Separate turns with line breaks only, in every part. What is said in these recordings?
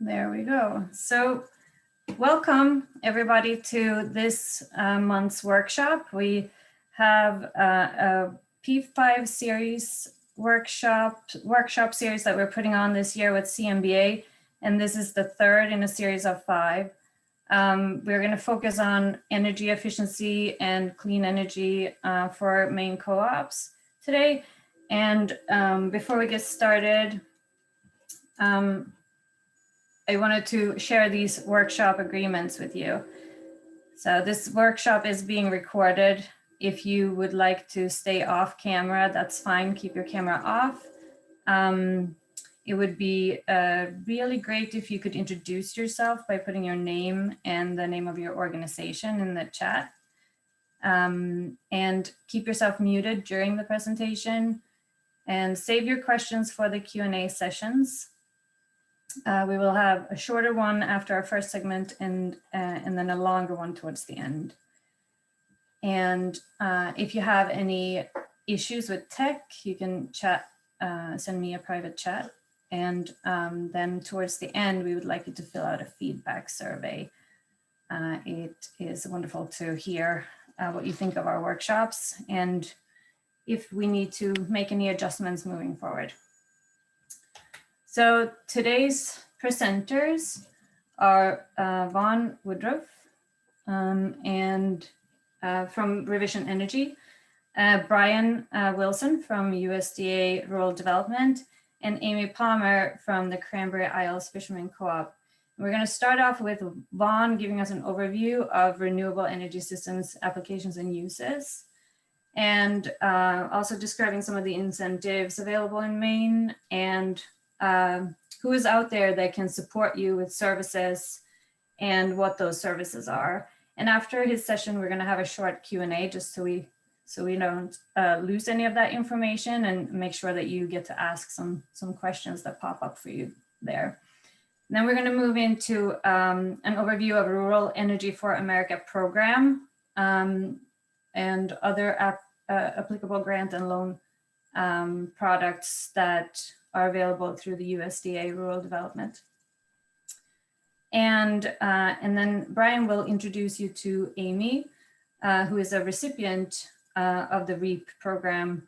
There we go. So welcome everybody to this month's workshop. We have a P5 series workshop series that we're putting on this year with CMBA, and this is the third in a series of 5. We're going to focus on energy efficiency and clean energy for Maine co-ops today. And before we get started, I wanted to share these workshop agreements with you. So this workshop is being recorded. If you would like to stay off camera, that's fine. Keep your camera off. It would be really great if you could introduce yourself by putting your name and the name of your organization in the chat. And keep yourself muted during the presentation and save your questions for the Q&A sessions. We will have a shorter one after our first segment and then a longer one towards the end. And if you have any issues with tech, you can chat, send me a private chat. And then towards the end, we would like you to fill out a feedback survey. It is wonderful to hear what you think of our workshops and if we need to make any adjustments moving forward. So today's presenters are Vaughan Woodruff and from Revision Energy, Brian Wilson from USDA Rural Development, and Amy Palmer from the Cranberry Isles Fisherman Co-op. We're going to start off with Vaughan giving us an overview of renewable energy systems, applications and uses, and also describing some of the incentives available in Maine and who is out there that can support you with services and what those services are. And after his session, we're going to have a short Q&A just so we don't lose any of that information and make sure that you get to ask some questions that pop up for you there. And then we're going to move into an overview of Rural Energy for America program and other applicable grant and loan products that are available through the USDA Rural Development. And then Brian will introduce you to Amy, who is a recipient of the REAP program,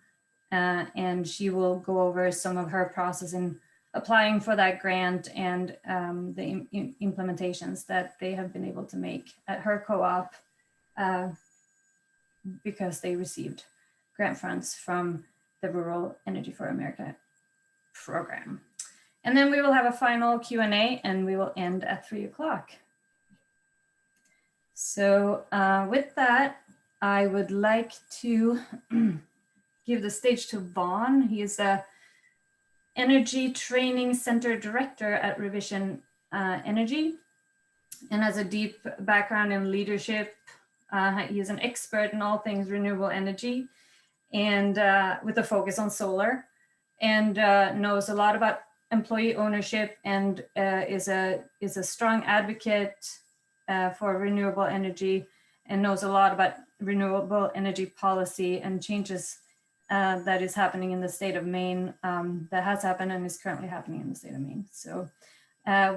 and she will go over some of her process in applying for that grant and the implementations that they have been able to make at her co-op because they received grant funds from the Rural Energy for America program. And then we will have a final Q&A and we will end at 3 o'clock. So with that, I would like to give the stage to Vaughan. He is the Energy Training Center Director at Revision Energy and has a deep background in leadership. He is an expert in all things renewable energy and with a focus on solar, and knows a lot about employee ownership and is a strong advocate for renewable energy and knows a lot about renewable energy policy and changes that is happening in the state of Maine, that has happened and is currently happening in the state of Maine. So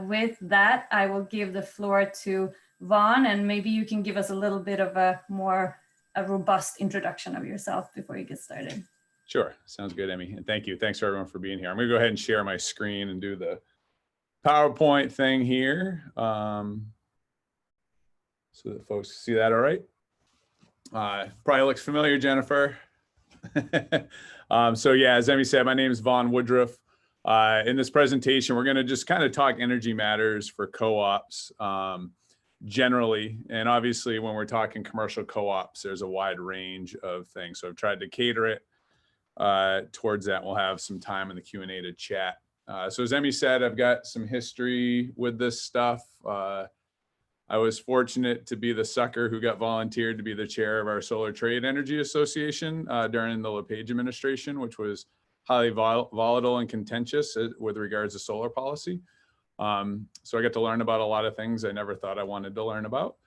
with that, I will give the floor to Vaughan, and maybe you can give us a little bit of a more robust introduction of yourself before you get started.
Sure. Sounds good, Emmy. And thank you. Thanks for everyone for being here. I'm going to go ahead and share my screen and do the PowerPoint thing here so that folks see that all right. Probably looks familiar, Jennifer. So yeah, as Emmy said, my name is Vaughan Woodruff. In this presentation, we're going to just kind of talk energy matters for co-ops generally. And obviously, when we're talking commercial co-ops, there's a wide range of things. So I've tried to cater it towards that. We'll have some time in the Q&A to chat. So as Emmy said, I've got some history with this stuff. I was fortunate to be the sucker who got volunteered to be the chair of our Solar Trade Energy Association during the LePage administration, which was highly volatile and contentious with regards to solar policy. So I got to learn about a lot of things I never thought I wanted to learn about.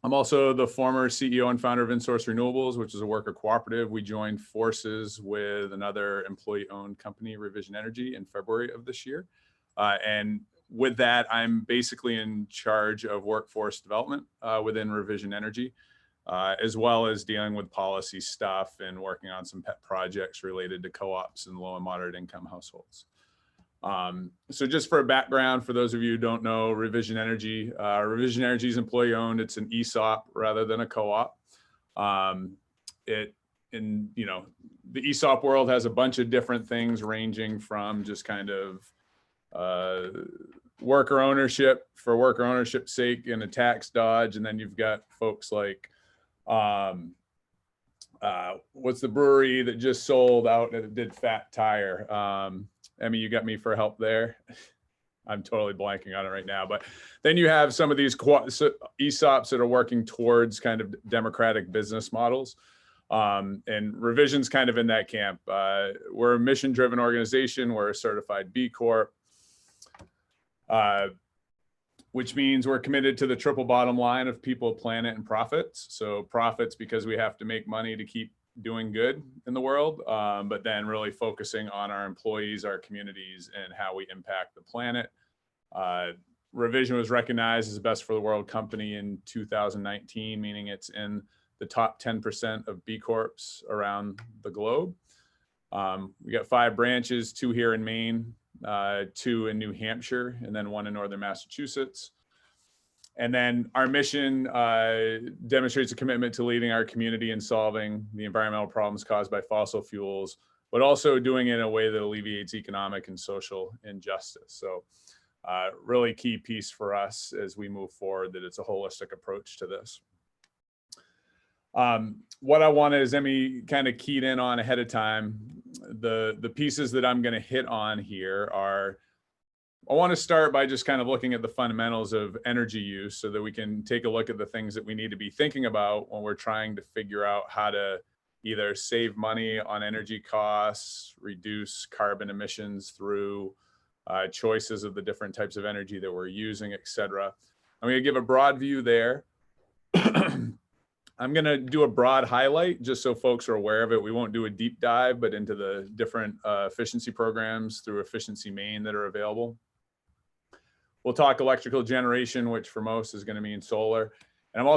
I'm also the former CEO and founder of InSource Renewables, which is a worker cooperative. We joined forces with another employee-owned company, Revision Energy, in February of this year. And with that, I'm basically in charge of workforce development within Revision Energy, as well as dealing with policy stuff and working on some pet projects related to co-ops and low and moderate income households. So just for a background, for those of you who don't know, Revision Energy is employee owned. It's an ESOP rather than a co-op. The ESOP world has a bunch of different things ranging from just kind of worker ownership for worker ownership's sake and a tax dodge. And then you've got folks like, what's the brewery that just sold out and did Fat Tire? Emmy, you got me for help there. I'm totally blanking on it right now. But then you have some of these ESOPs that are working towards kind of democratic business models. And Revision's kind of in that camp. We're a mission-driven organization. We're a certified B Corp, which means we're committed to the triple bottom line of people, planet, and profits. So profits because we have to make money to keep doing good in the world, but then really focusing on our employees, our communities, and how we impact the planet. Revision was recognized as the best for the world company in 2019, meaning it's in the top 10% of B Corps around the globe. We got 5 branches, 2 here in Maine, 2 in New Hampshire, and then 1 in northern Massachusetts. And then our mission demonstrates a commitment to leading our community in solving the environmental problems caused by fossil fuels, but also doing it in a way that alleviates economic and social injustice. So really key piece for us as we move forward, that it's a holistic approach to this. What I wanted is Emmy kind of keyed in on ahead of time. The pieces that I'm going to hit on here are, I want to start by just kind of looking at the fundamentals of energy use so that we can take a look at the things that we need to be thinking about when we're trying to figure out how to either save money on energy costs, reduce carbon emissions through choices of the different types of energy that we're using, et cetera. I'm going to give a broad view there. I'm going to do a broad highlight just so folks are aware of it. We won't do a deep dive, but into the different efficiency programs through Efficiency Maine that are available. We'll talk electrical generation, which for most is going to mean solar. And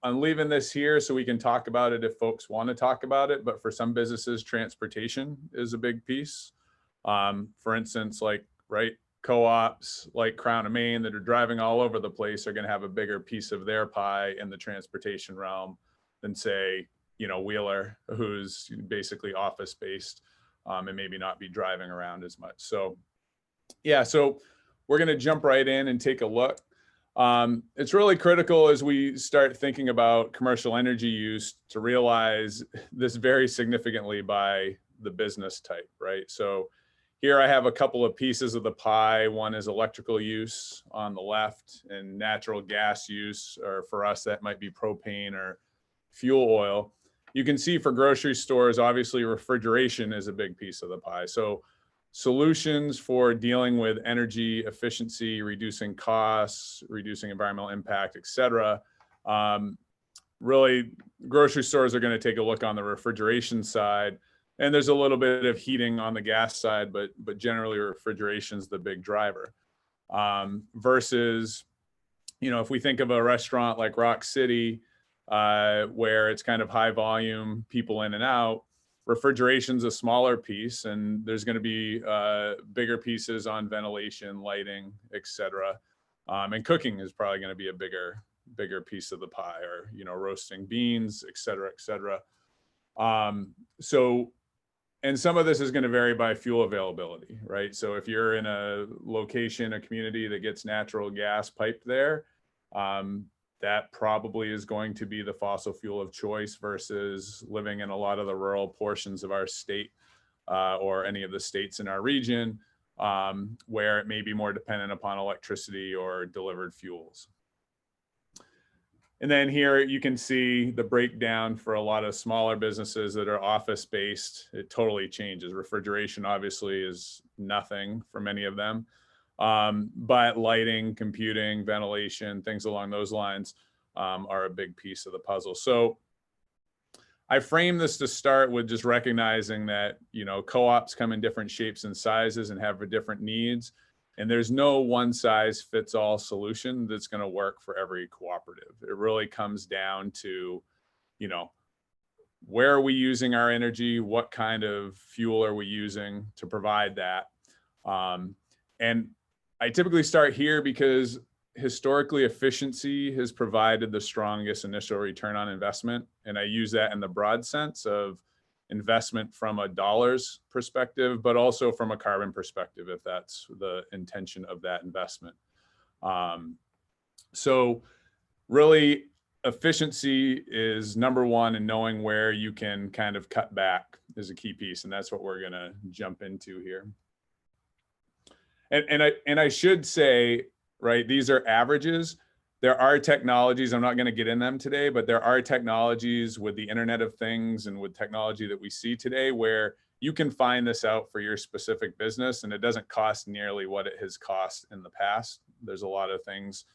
I'm leaving this here so we can talk about it if folks want to talk about it. But for some businesses, transportation is a big piece. For instance, co-ops like Crown of Maine that are driving all over the place are going to have a bigger piece of their pie in the transportation realm than, say, Wheeler, who's basically office based and maybe not be driving around as much. So yeah, so we're going to jump right in and take a look. It's really critical as we start thinking about commercial energy use to realize this varies significantly by the business type, right? So here I have a couple of pieces of the pie. One is electrical use on the left and natural gas use, or for us, that might be propane or fuel oil. You can see for grocery stores, obviously refrigeration is a big piece of the pie. So solutions for dealing with energy efficiency, reducing costs, reducing environmental impact, et cetera. Really, grocery stores are going to take a look on the refrigeration side. And there's a little bit of heating on the gas side, but generally refrigeration is the big driver. Versus, if we think of a restaurant like Rock City, where it's kind of high volume, people in and out, refrigeration's a smaller piece, and there's going to be bigger pieces on ventilation, lighting, et cetera. And cooking is probably going to be a bigger piece of the pie, or roasting beans, et cetera, et cetera. And some of this is going to vary by fuel availability, right? So if you're in a location, a community that gets natural gas piped there, that probably is going to be the fossil fuel of choice versus living in a lot of the rural portions of our state or any of the states in our region, where it may be more dependent upon electricity or delivered fuels. And then here you can see the breakdown for a lot of smaller businesses that are office-based. It totally changes. Refrigeration obviously is nothing for many of them. But lighting, computing, ventilation, things along those lines are a big piece of the puzzle. So I frame this to start with just recognizing that, co-ops come in different shapes and sizes and have different needs. And there's no one size fits all solution that's going to work for every cooperative. It really comes down to, you know, where are we using our energy? What kind of fuel are we using to provide that? And I typically start here because historically efficiency has provided the strongest initial return on investment. And I use that in the broad sense of investment from a dollars perspective, but also from a carbon perspective, if that's the intention of that investment. So really, efficiency is number one, and knowing where you can kind of cut back is a key piece. And that's what we're going to jump into here. And I should say, right, these are averages. There are technologies, I'm not going to get in them today, but there are technologies with the Internet of Things and with technology that we see today where you can find this out for your specific business, and it doesn't cost nearly what it has cost in the past. There's a lot of things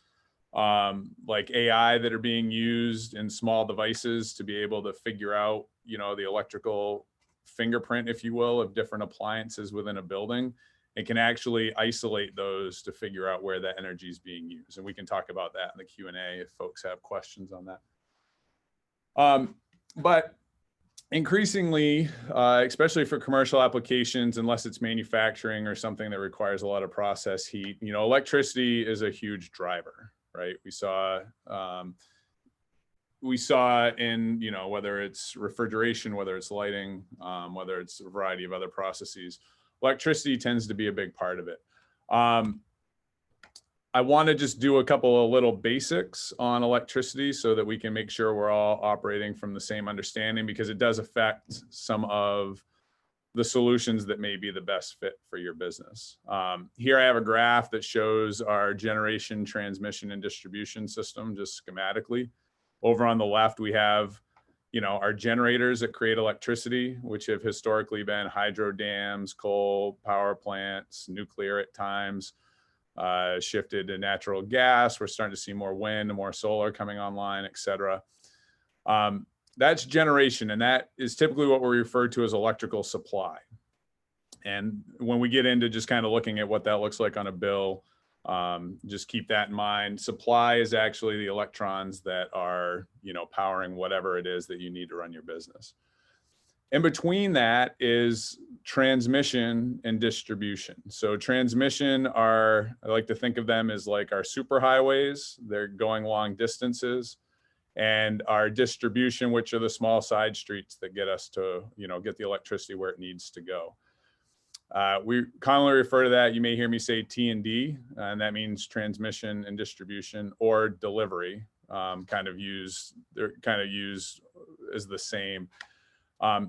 like AI that are being used in small devices to be able to figure out, you know, the electrical fingerprint, if you will, of different appliances within a building. It can actually isolate those to figure out where that energy is being used. And we can talk about that in the Q&A if folks have questions on that. But increasingly, especially for commercial applications, unless it's manufacturing or something that requires a lot of process heat, you know, electricity is a huge driver, right? We saw in, you know, whether it's refrigeration, whether it's lighting, whether it's a variety of other processes, electricity tends to be a big part of it. I want to just do a couple of little basics on electricity so that we can make sure we're all operating from the same understanding, because it does affect some of the solutions that may be the best fit for your business. Here I have a graph that shows our generation, transmission, and distribution system just schematically. Over on the left, we have, you know, our generators that create electricity, which have historically been hydro dams, coal power plants, nuclear at times, shifted to natural gas. We're starting to see more wind and more solar coming online, et cetera. That's generation, and that is typically what we refer to as electrical supply. And when we get into just kind of looking at what that looks like on a bill, just keep that in mind. Supply is actually the electrons that are, you know, powering whatever it is that you need to run your business. In between that is transmission and distribution. So transmission are, I like to think of them as like our superhighways. They're going long distances. And our distribution, which are the small side streets that get us to, you know, get the electricity where it needs to go. We commonly refer to that, you may hear me say T&D, and that means transmission and distribution, or delivery, they're kind of used as the same.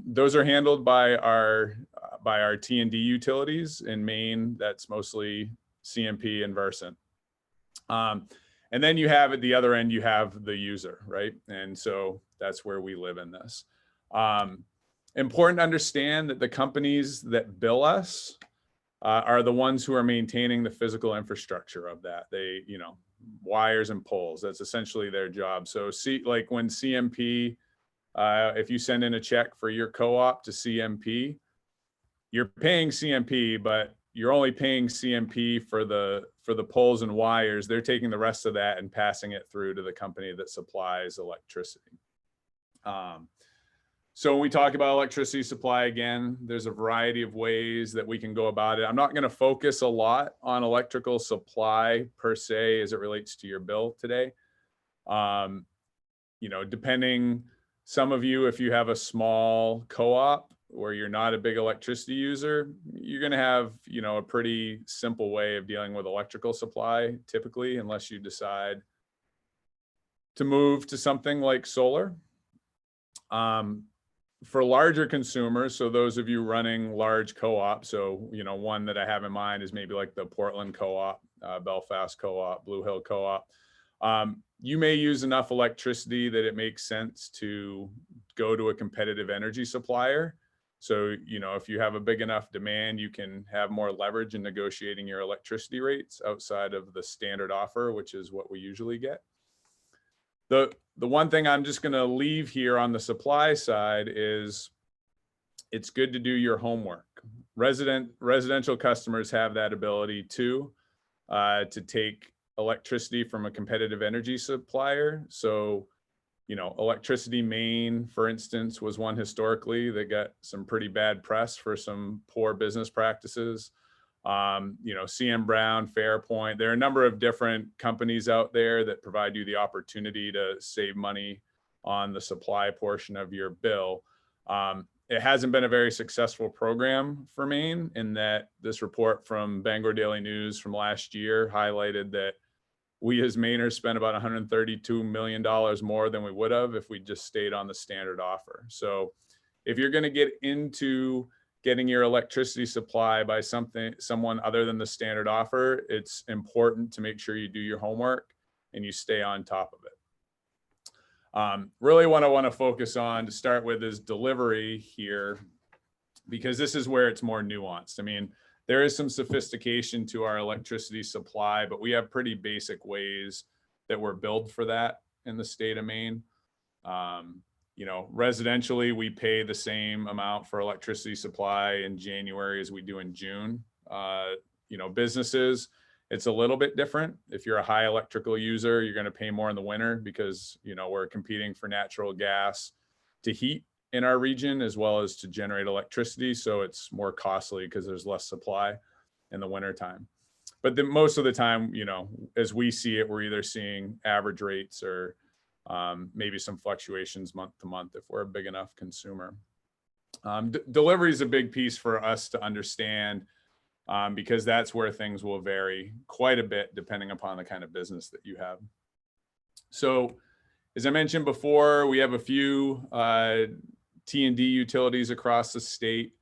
Those are handled by our T&D utilities in Maine. That's mostly CMP and Versant. And then you have at the other end, you have the user, right? And so that's where we live in this. Important to understand that the companies that bill us are the ones who are maintaining the physical infrastructure of that. They, you know, wires and poles, that's essentially their job. So like when CMP, if you send in a check for your co-op to CMP, you're paying CMP, but you're only paying CMP for the poles and wires. They're taking the rest of that and passing it through to the company that supplies electricity. So when we talk about electricity supply, again, there's a variety of ways that we can go about it. I'm not going to focus a lot on electrical supply per se as it relates to your bill today. You know, depending, some of you, if you have a small co-op where you're not a big electricity user, you're going to have, you know, a pretty simple way of dealing with electrical supply, typically, unless you decide to move to something like solar. For larger consumers, so those of you running large co-ops, so, you know, one that I have in mind is maybe like the Portland Co-op, Belfast Co-op, Blue Hill Co-op. You may use enough electricity that it makes sense to go to a competitive energy supplier. So, you know, if you have a big enough demand, you can have more leverage in negotiating your electricity rates outside of the standard offer, which is what we usually get. The one thing I'm just going to leave here on the supply side is it's good to do your homework, residential customers have that ability too, to take electricity from a competitive energy supplier. So, you know, Electricity Maine, for instance, was one historically that got some pretty bad press for some poor business practices. You know, CM Brown, Fairpoint, there are a number of different companies out there that provide you the opportunity to save money on the supply portion of your bill. It hasn't been a very successful program for Maine, in that this report from Bangor Daily News from last year highlighted that we as Mainers spent about $132 million more than we would have if we just stayed on the standard offer. So if you're going to get into getting your electricity supply by someone other than the standard offer, it's important to make sure you do your homework and you stay on top of it. Really what I want to focus on to start with is delivery here, because this is where it's more nuanced. I mean, there is some sophistication to our electricity supply, but we have pretty basic ways that we're billed for that in the state of Maine. You know, residentially, we pay the same amount for electricity supply in January as we do in June. You know, businesses, it's a little bit different. If you're a high electrical user, you're going to pay more in the winter because, you know, we're competing for natural gas to heat in our region as well as to generate electricity. So it's more costly because there's less supply in the winter time. But most of the time, you know, as we see it, we're either seeing average rates or maybe some fluctuations month to month if we're a big enough consumer. Delivery is a big piece for us to understand, because that's where things will vary quite a bit depending upon the kind of business that you have. So as I mentioned before, we have a few T&D utilities across the state.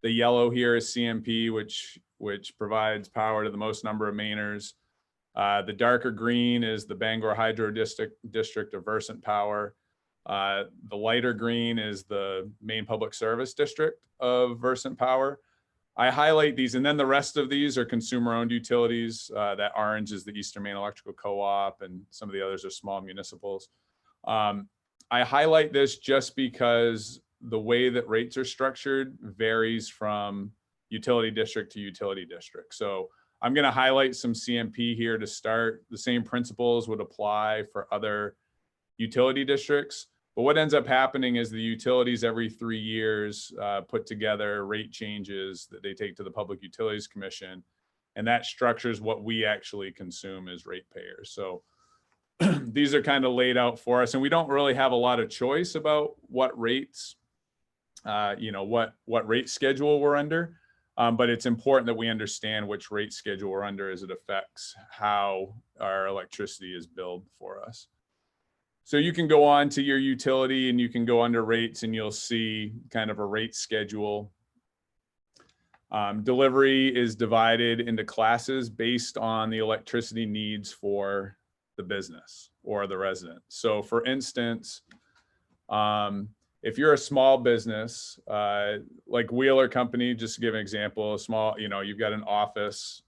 The yellow here is CMP, which provides power to the most number of Mainers. The darker green is the Bangor Hydro District of Versant Power. The lighter green is the Maine Public Service District of Versant Power. I highlight these, and then the rest of these are consumer-owned utilities. That orange is the Eastern Maine Electrical Co-op, and some of the others are small municipals. I highlight this just because the way that rates are structured varies from utility district to utility district. So I'm going to highlight some CMP here to start. The same principles would apply for other utility districts. But what ends up happening is the utilities every 3 years put together rate changes that they take to the Public Utilities Commission, and that structures what we actually consume as ratepayers. So these are kind of laid out for us, and we don't really have a lot of choice about what rates, you know, what rate schedule we're under. But it's important that we understand which rate schedule we're under, as it affects how our electricity is billed for us. So you can go on to your utility and you can go under rates and you'll see kind of a rate schedule. Delivery is divided into classes based on the electricity needs for the business or the resident. So for instance, if you're a small business, like Wheeler Company, just to give an example, a small, you know, you've got an office,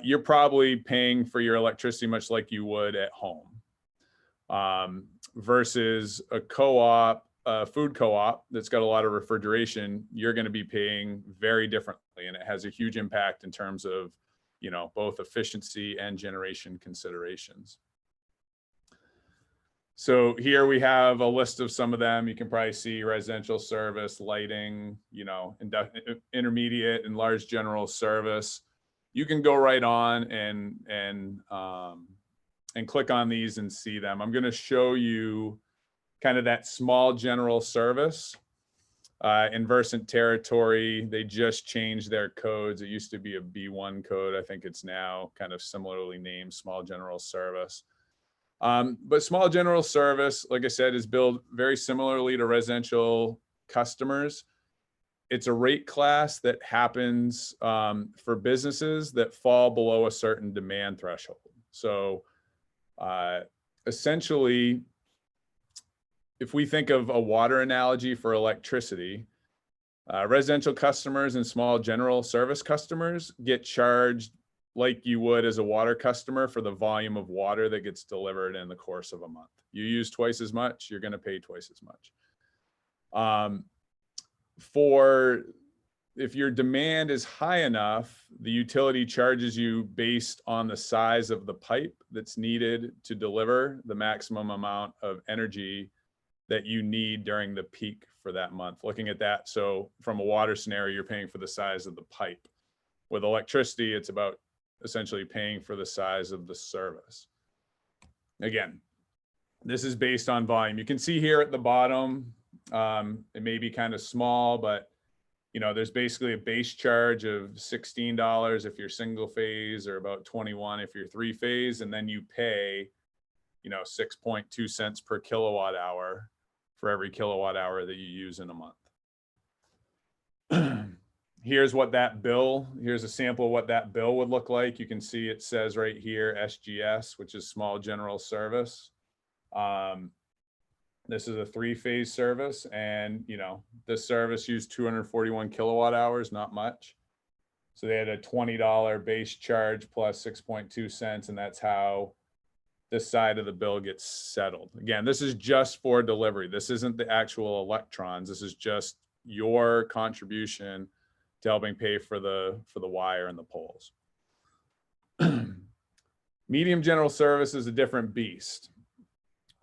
you're probably paying for your electricity much like you would at home. Versus a co-op, food co-op that's got a lot of refrigeration, you're going to be paying very differently, and it has a huge impact in terms of, you know, both efficiency and generation considerations. So here we have a list of some of them. You can probably see residential service, lighting, you know, intermediate and large general service. You can go right on and click on these and see them. I'm going to show you kind of that small general service. In Versant territory, they just changed their codes. It used to be a B1 code. I think it's now kind of similarly named small general service. But small general service, like I said, is billed very similarly to residential customers. It's a rate class that happens for businesses that fall below a certain demand threshold. So essentially, if we think of a water analogy for electricity, residential customers and small general service customers get charged like you would as a water customer for the volume of water that gets delivered in the course of a month. You use twice as much, you're going to pay twice as much. For if your demand is high enough, the utility charges you based on the size of the pipe that's needed to deliver the maximum amount of energy that you need during the peak for that month. Looking at that, so from a water scenario, you're paying for the size of the pipe. With electricity, it's about essentially paying for the size of the service. Again, this is based on volume. You can see here at the bottom, it may be kind of small, but you know, there's basically a base charge of $16 if you're single phase, or about 21 if you're three phase, and then you pay, you know, 6.2 cents per kilowatt hour for every kilowatt hour that you use in a month. Here's what that bill, here's a sample of what that bill would look like. You can see it says right here, SGS, which is small general service. This is a three-phase service, and you know, this service used 241 kilowatt hours, not much. So they had a $20 base charge plus 6.2 cents, and that's how this side of the bill gets settled. Again, this is just for delivery. This isn't the actual electrons. This is just your contribution to helping pay for the wire and the poles. Medium general service is a different beast.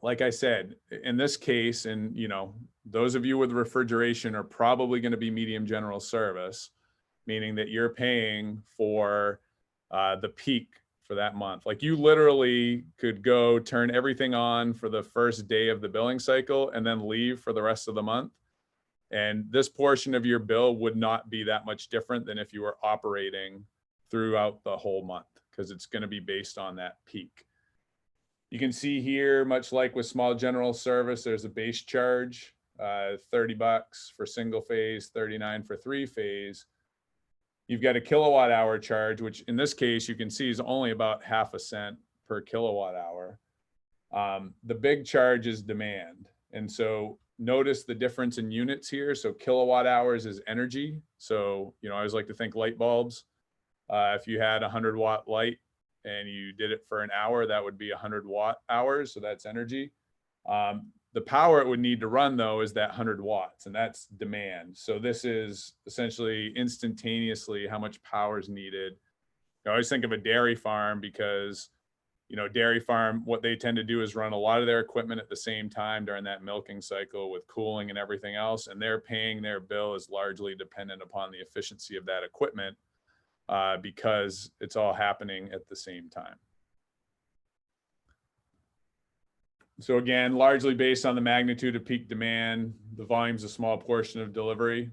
Like I said, in this case, and you know, those of you with refrigeration are probably going to be medium general service, meaning that you're paying for the peak for that month. Like you literally could go turn everything on for the first day of the billing cycle and then leave for the rest of the month. And this portion of your bill would not be that much different than if you were operating throughout the whole month, because it's going to be based on that peak. You can see here, much like with small general service, there's a base charge, 30 bucks for single phase, 39 for three phase. You've got a kilowatt hour charge, which in this case, you can see is only about half a cent per kilowatt hour. The big charge is demand. And so notice the difference in units here. So kilowatt hours is energy. So, you know, I always like to think light bulbs. If you had a 100-watt light and you did it for an hour, that would be 100 watt hours. So that's energy. The power it would need to run though is that 100 watts, and that's demand. So this is essentially instantaneously how much power is needed. I always think of a dairy farm because, you know, dairy farm, what they tend to do is run a lot of their equipment at the same time during that milking cycle with cooling and everything else. And they're paying their bill is largely dependent upon the efficiency of that equipment because it's all happening at the same time. So again, largely based on the magnitude of peak demand, the volume's a small portion of delivery.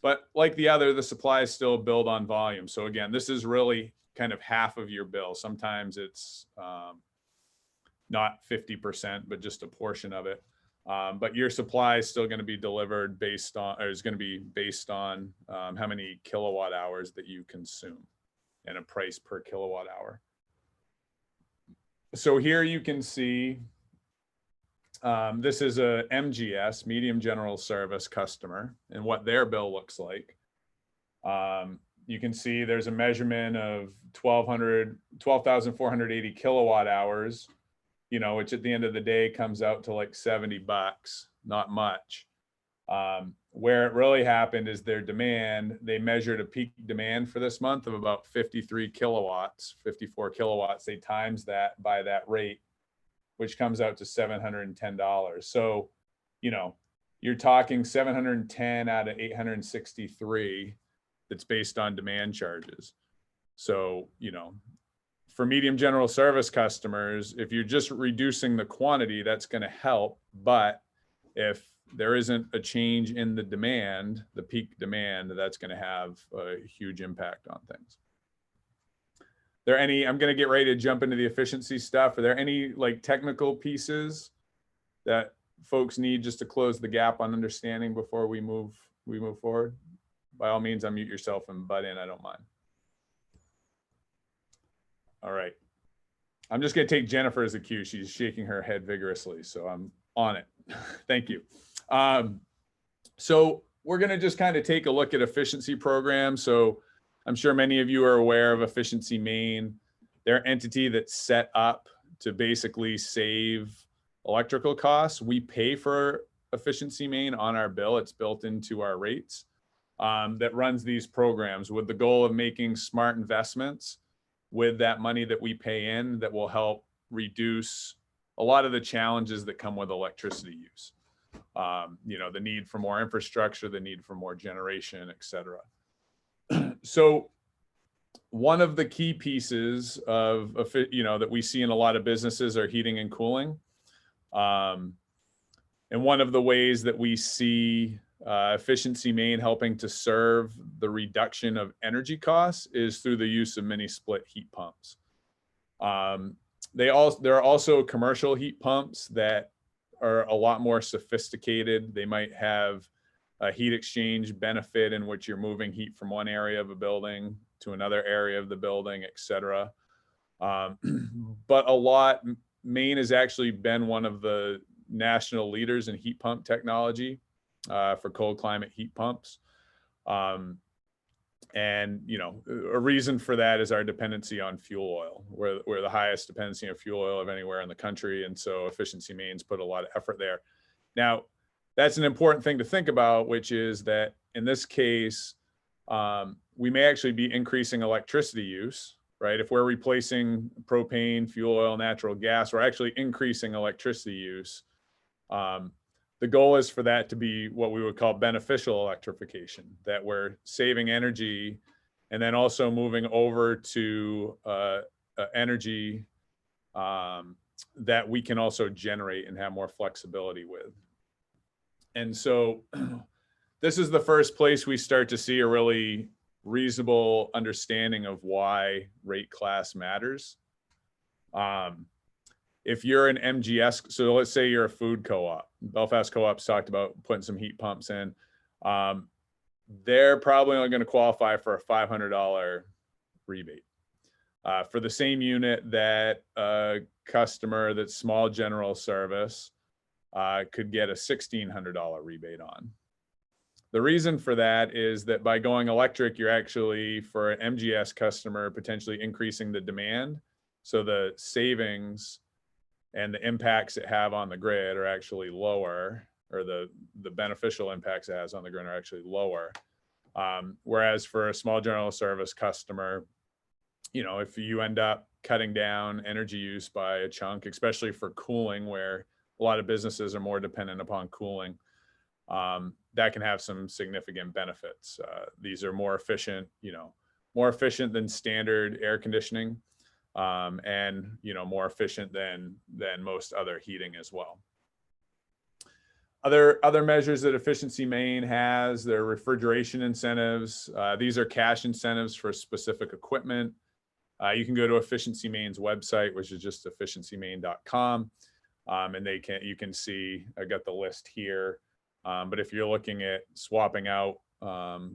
But like the other, the supply is still billed on volume. So again, this is really kind of half of your bill. Sometimes it's not 50%, but just a portion of it. But your supply is still going to be delivered based on, or is going to be based on how many kilowatt hours that you consume and a price per kilowatt hour. So here you can see, this is a MGS, medium general service customer, and what their bill looks like. You can see there's a measurement of 12,480 kilowatt hours, you know, which at the end of the day comes out to like 70 bucks, not much. Where it really happened is their demand, they measured a peak demand for this month of about 53 kilowatts, 54 kilowatts. They times that by that rate, which comes out to $710. So, you know, you're talking 710 out of 863 that's based on demand charges. So, you know, for medium general service customers, if you're just reducing the quantity, that's going to help. But if there isn't a change in the demand, the peak demand, that's going to have a huge impact on things. There any, I'm going to get ready to jump into the efficiency stuff. Are there any like technical pieces that folks need just to close the gap on understanding before we move forward? By all means, unmute yourself and butt in. I don't mind. All right. I'm just going to take Jennifer as a cue. She's shaking her head vigorously, so I'm on it. Thank you. So we're going to just kind of take a look at efficiency programs. So I'm sure many of you are aware of Efficiency Maine. They're an entity that's set up to basically save electrical costs. We pay for Efficiency Maine on our bill. It's built into our rates. that runs these programs with the goal of making smart investments with that money that we pay in that will help reduce a lot of the challenges that come with electricity use. The need for more infrastructure, the need for more generation, et cetera. So one of the key pieces that we see in a lot of businesses are heating and cooling. And one of the ways that we see Efficiency Maine helping to serve the reduction of energy costs is through the use of mini split heat pumps. There are also commercial heat pumps that are a lot more sophisticated. They might have a heat exchange benefit in which you're moving heat from one area of a building to another area of the building, et cetera. But Maine has actually been one of the national leaders in heat pump technology for cold climate heat pumps. And a reason for that is our dependency on fuel oil. We're the highest dependency on fuel oil of anywhere in the country. And so Efficiency Maine's put a lot of effort there. Now, that's an important thing to think about, which is that in this case, we may actually be increasing electricity use, right? If we're replacing propane, fuel oil, natural gas, we're actually increasing electricity use. The goal is for that to be what we would call beneficial electrification, that we're saving energy and then also moving over to energy that we can also generate and have more flexibility with. And so this is the first place we start to see a really reasonable understanding of why rate class matters. If you're an MGS, so let's say you're a food co-op, Belfast Co-op's talked about putting some heat pumps in. They're probably only going to qualify for a $500 rebate. For the same unit that a customer that's small general service could get a $1,600 rebate on. The reason for that is that by going electric, you're actually, for an MGS customer, potentially increasing the demand. So the savings and the impacts it have on the grid are actually lower, or the beneficial impacts it has on the grid are actually lower. Whereas for a small general service customer, if you end up cutting down energy use by a chunk, especially for cooling, where a lot of businesses are more dependent upon cooling, that can have some significant benefits. These are more efficient, more efficient than standard air conditioning. And more efficient than most other heating as well. Other measures that Efficiency Maine has, their refrigeration incentives. These are cash incentives for specific equipment. You can go to Efficiency Maine's website, which is just efficiencymaine.com, and you can see, I got the list here. But if you're looking at swapping out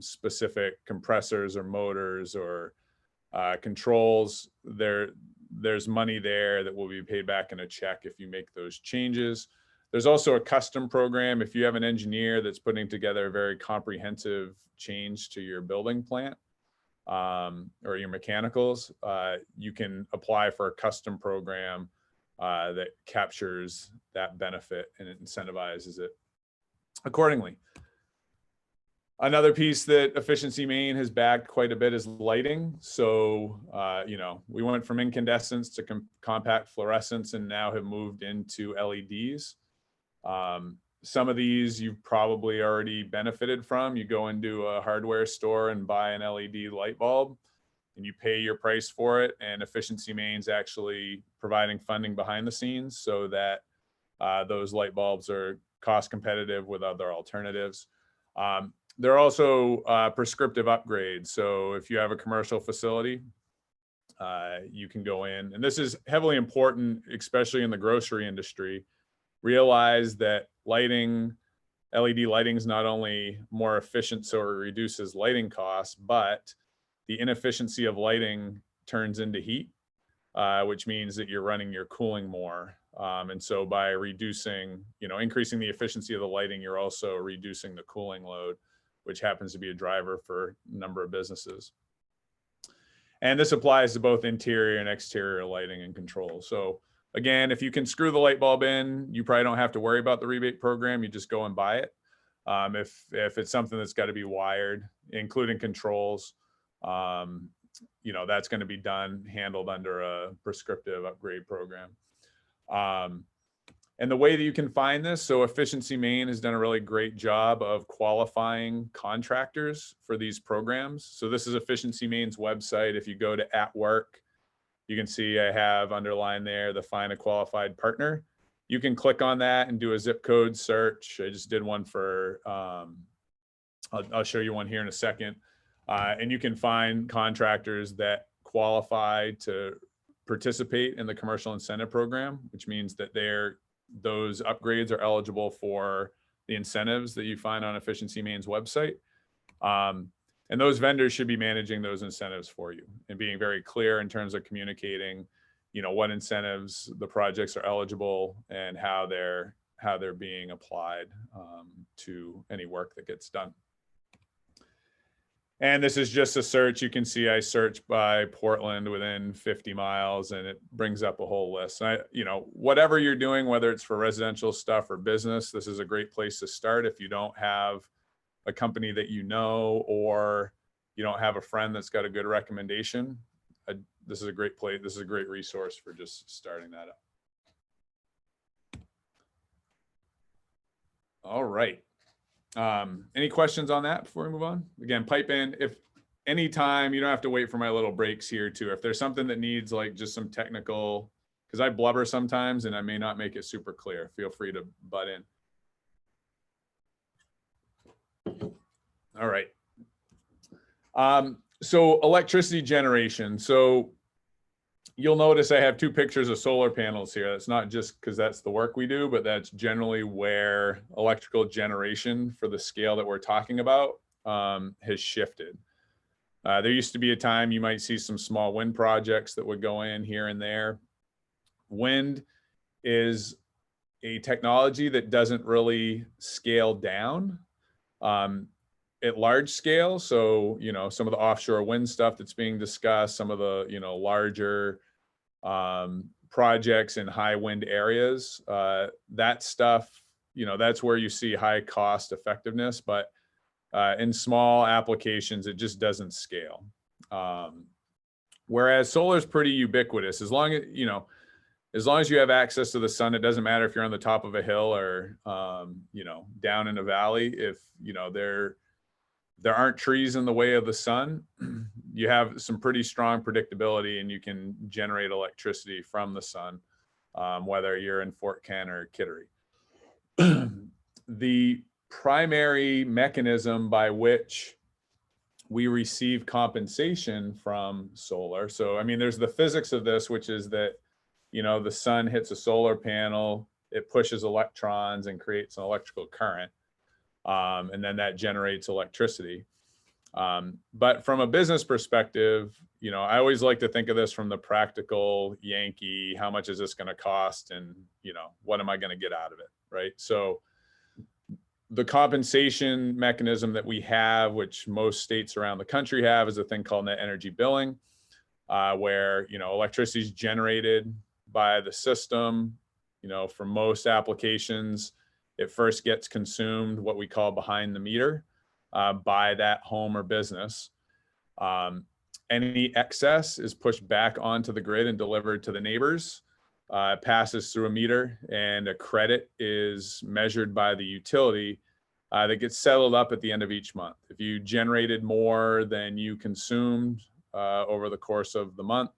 specific compressors or motors or controls, there's money there that will be paid back in a check if you make those changes. There's also a custom program. If you have an engineer that's putting together a very comprehensive change to your building plant or your mechanicals, you can apply for a custom program that captures that benefit and it incentivizes it accordingly. Another piece that Efficiency Maine has backed quite a bit is lighting. So, we went from incandescents to compact fluorescents and now have moved into LEDs. Some of these you've probably already benefited from. You go into a hardware store and buy an LED light bulb and you pay your price for it. And Efficiency Maine's actually providing funding behind the scenes so that those light bulbs are cost competitive with other alternatives. There are also prescriptive upgrades. So if you have a commercial facility, you can go in, and this is heavily important, especially in the grocery industry. Realize that LED lighting is not only more efficient, so it reduces lighting costs, but the inefficiency of lighting turns into heat, which means that you're running your cooling more. And so by increasing the efficiency of the lighting, you're also reducing the cooling load, which happens to be a driver for a number of businesses. And this applies to both interior and exterior lighting and control. So again, if you can screw the light bulb in, you probably don't have to worry about the rebate program. You just go and buy it. If it's something that's got to be wired, including controls, that's going to be handled under a prescriptive upgrade program. And the way that you can find this, so Efficiency Maine has done a really great job of qualifying contractors for these programs. So this is Efficiency Maine's website. If you go to At Work, you can see I have underlined there the Find a Qualified Partner. You can click on that and do a zip code search. I just did one for, I'll show you one here in a second. And you can find contractors that qualify to participate in the commercial incentive program, which means that those upgrades are eligible for the incentives that you find on Efficiency Maine's website. And those vendors should be managing those incentives for you and being very clear in terms of communicating, what incentives the projects are eligible and how they're being applied to any work that gets done. And this is just a search. You can see I search by Portland within 50 miles and it brings up a whole list. Whatever you're doing, whether it's for residential stuff or business, this is a great place to start. If you don't have a company that or you don't have a friend that's got a good recommendation, this is a great place. This is a great resource for just starting that up. All right. Any questions on that before we move on? Again, pipe in if anytime. You don't have to wait for my little breaks here too. If there's something that needs like just some technical, because I blubber sometimes and I may not make it super clear, feel free to butt in. All right. So electricity generation. So you'll notice I have two pictures of solar panels here. That's not just because that's the work we do, but that's generally where electrical generation for the scale that we're talking about has shifted. There used to be a time you might see some small wind projects that would go in here and there. Wind is a technology that doesn't really scale down at large scale. So, some of the offshore wind stuff that's being discussed, some of the, larger projects in high wind areas, that stuff, that's where you see high cost effectiveness, but in small applications, it just doesn't scale. Whereas solar is pretty ubiquitous. As long as you have access to the sun, it doesn't matter if you're on the top of a hill or, down in a valley. If, there aren't trees in the way of the sun, you have some pretty strong predictability and you can generate electricity from the sun, whether you're in Fort Kent or Kittery. The primary mechanism by which we receive compensation from solar. So, there's the physics of this, which is that, the sun hits a solar panel, it pushes electrons and creates an electrical current. And then that generates electricity. But from a business perspective, I always like to think of this from the practical Yankee, how much is this going to cost? And, what am I going to get out of it? Right. So the compensation mechanism that we have, which most states around the country have, is a thing called net energy billing, where, electricity is generated by the system, for most applications. It first gets consumed, what we call behind the meter, by that home or business. Any excess is pushed back onto the grid and delivered to the neighbors. It passes through a meter, and a credit is measured by the utility that gets settled up at the end of each month. If you generated more than you consumed over the course of the month,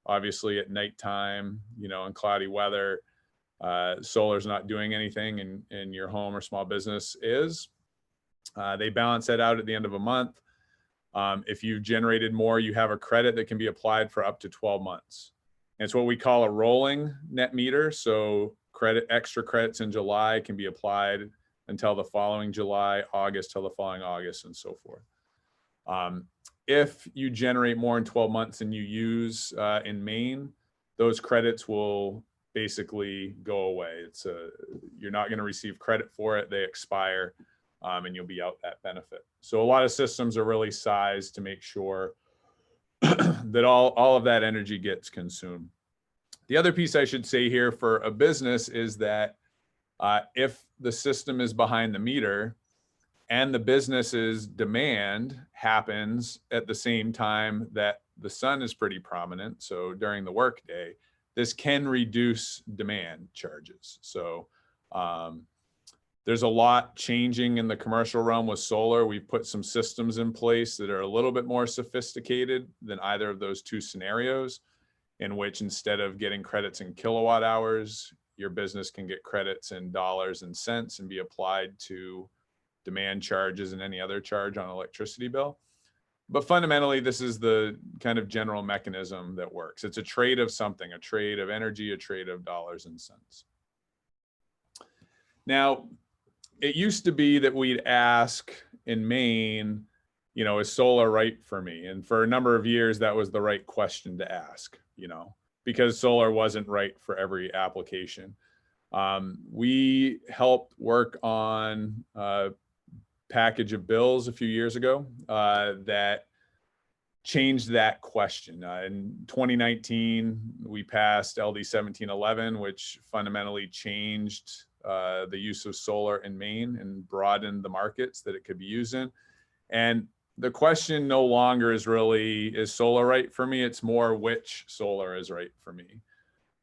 obviously at nighttime, in cloudy weather, solar's not doing anything and your home or small business is. They balance that out at the end of a month. If you've generated more, you have a credit that can be applied for up to 12 months. And it's what we call a rolling net meter. So extra credits in July can be applied until the following July, August till the following August, and so forth. If you generate more in 12 months than you use in Maine, those credits will basically go away. You're not going to receive credit for it. They expire, and you'll be out that benefit. So a lot of systems are really sized to make sure that all of that energy gets consumed. The other piece I should say here for a business is that if the system is behind the meter, and the business's demand happens at the same time that the sun is pretty prominent, so during the workday, this can reduce demand charges. So there's a lot changing in the commercial realm with solar. We've put some systems in place that are a little bit more sophisticated than either of those two scenarios, in which instead of getting credits in kilowatt hours, your business can get credits in dollars and cents and be applied to demand charges and any other charge on electricity bill. But fundamentally, this is the kind of general mechanism that works. It's a trade of something, a trade of energy, a trade of dollars and cents. Now, it used to be that we'd ask in Maine, you know, is solar right for me? And for a number of years, that was the right question to ask, you know, because solar wasn't right for every application. We helped work on a package of bills a few years ago that changed that question. In 2019, we passed LD 1711, which fundamentally changed the use of solar in Maine and broadened the markets that it could be used in. And the question no longer is really, is solar right for me? It's more which solar is right for me.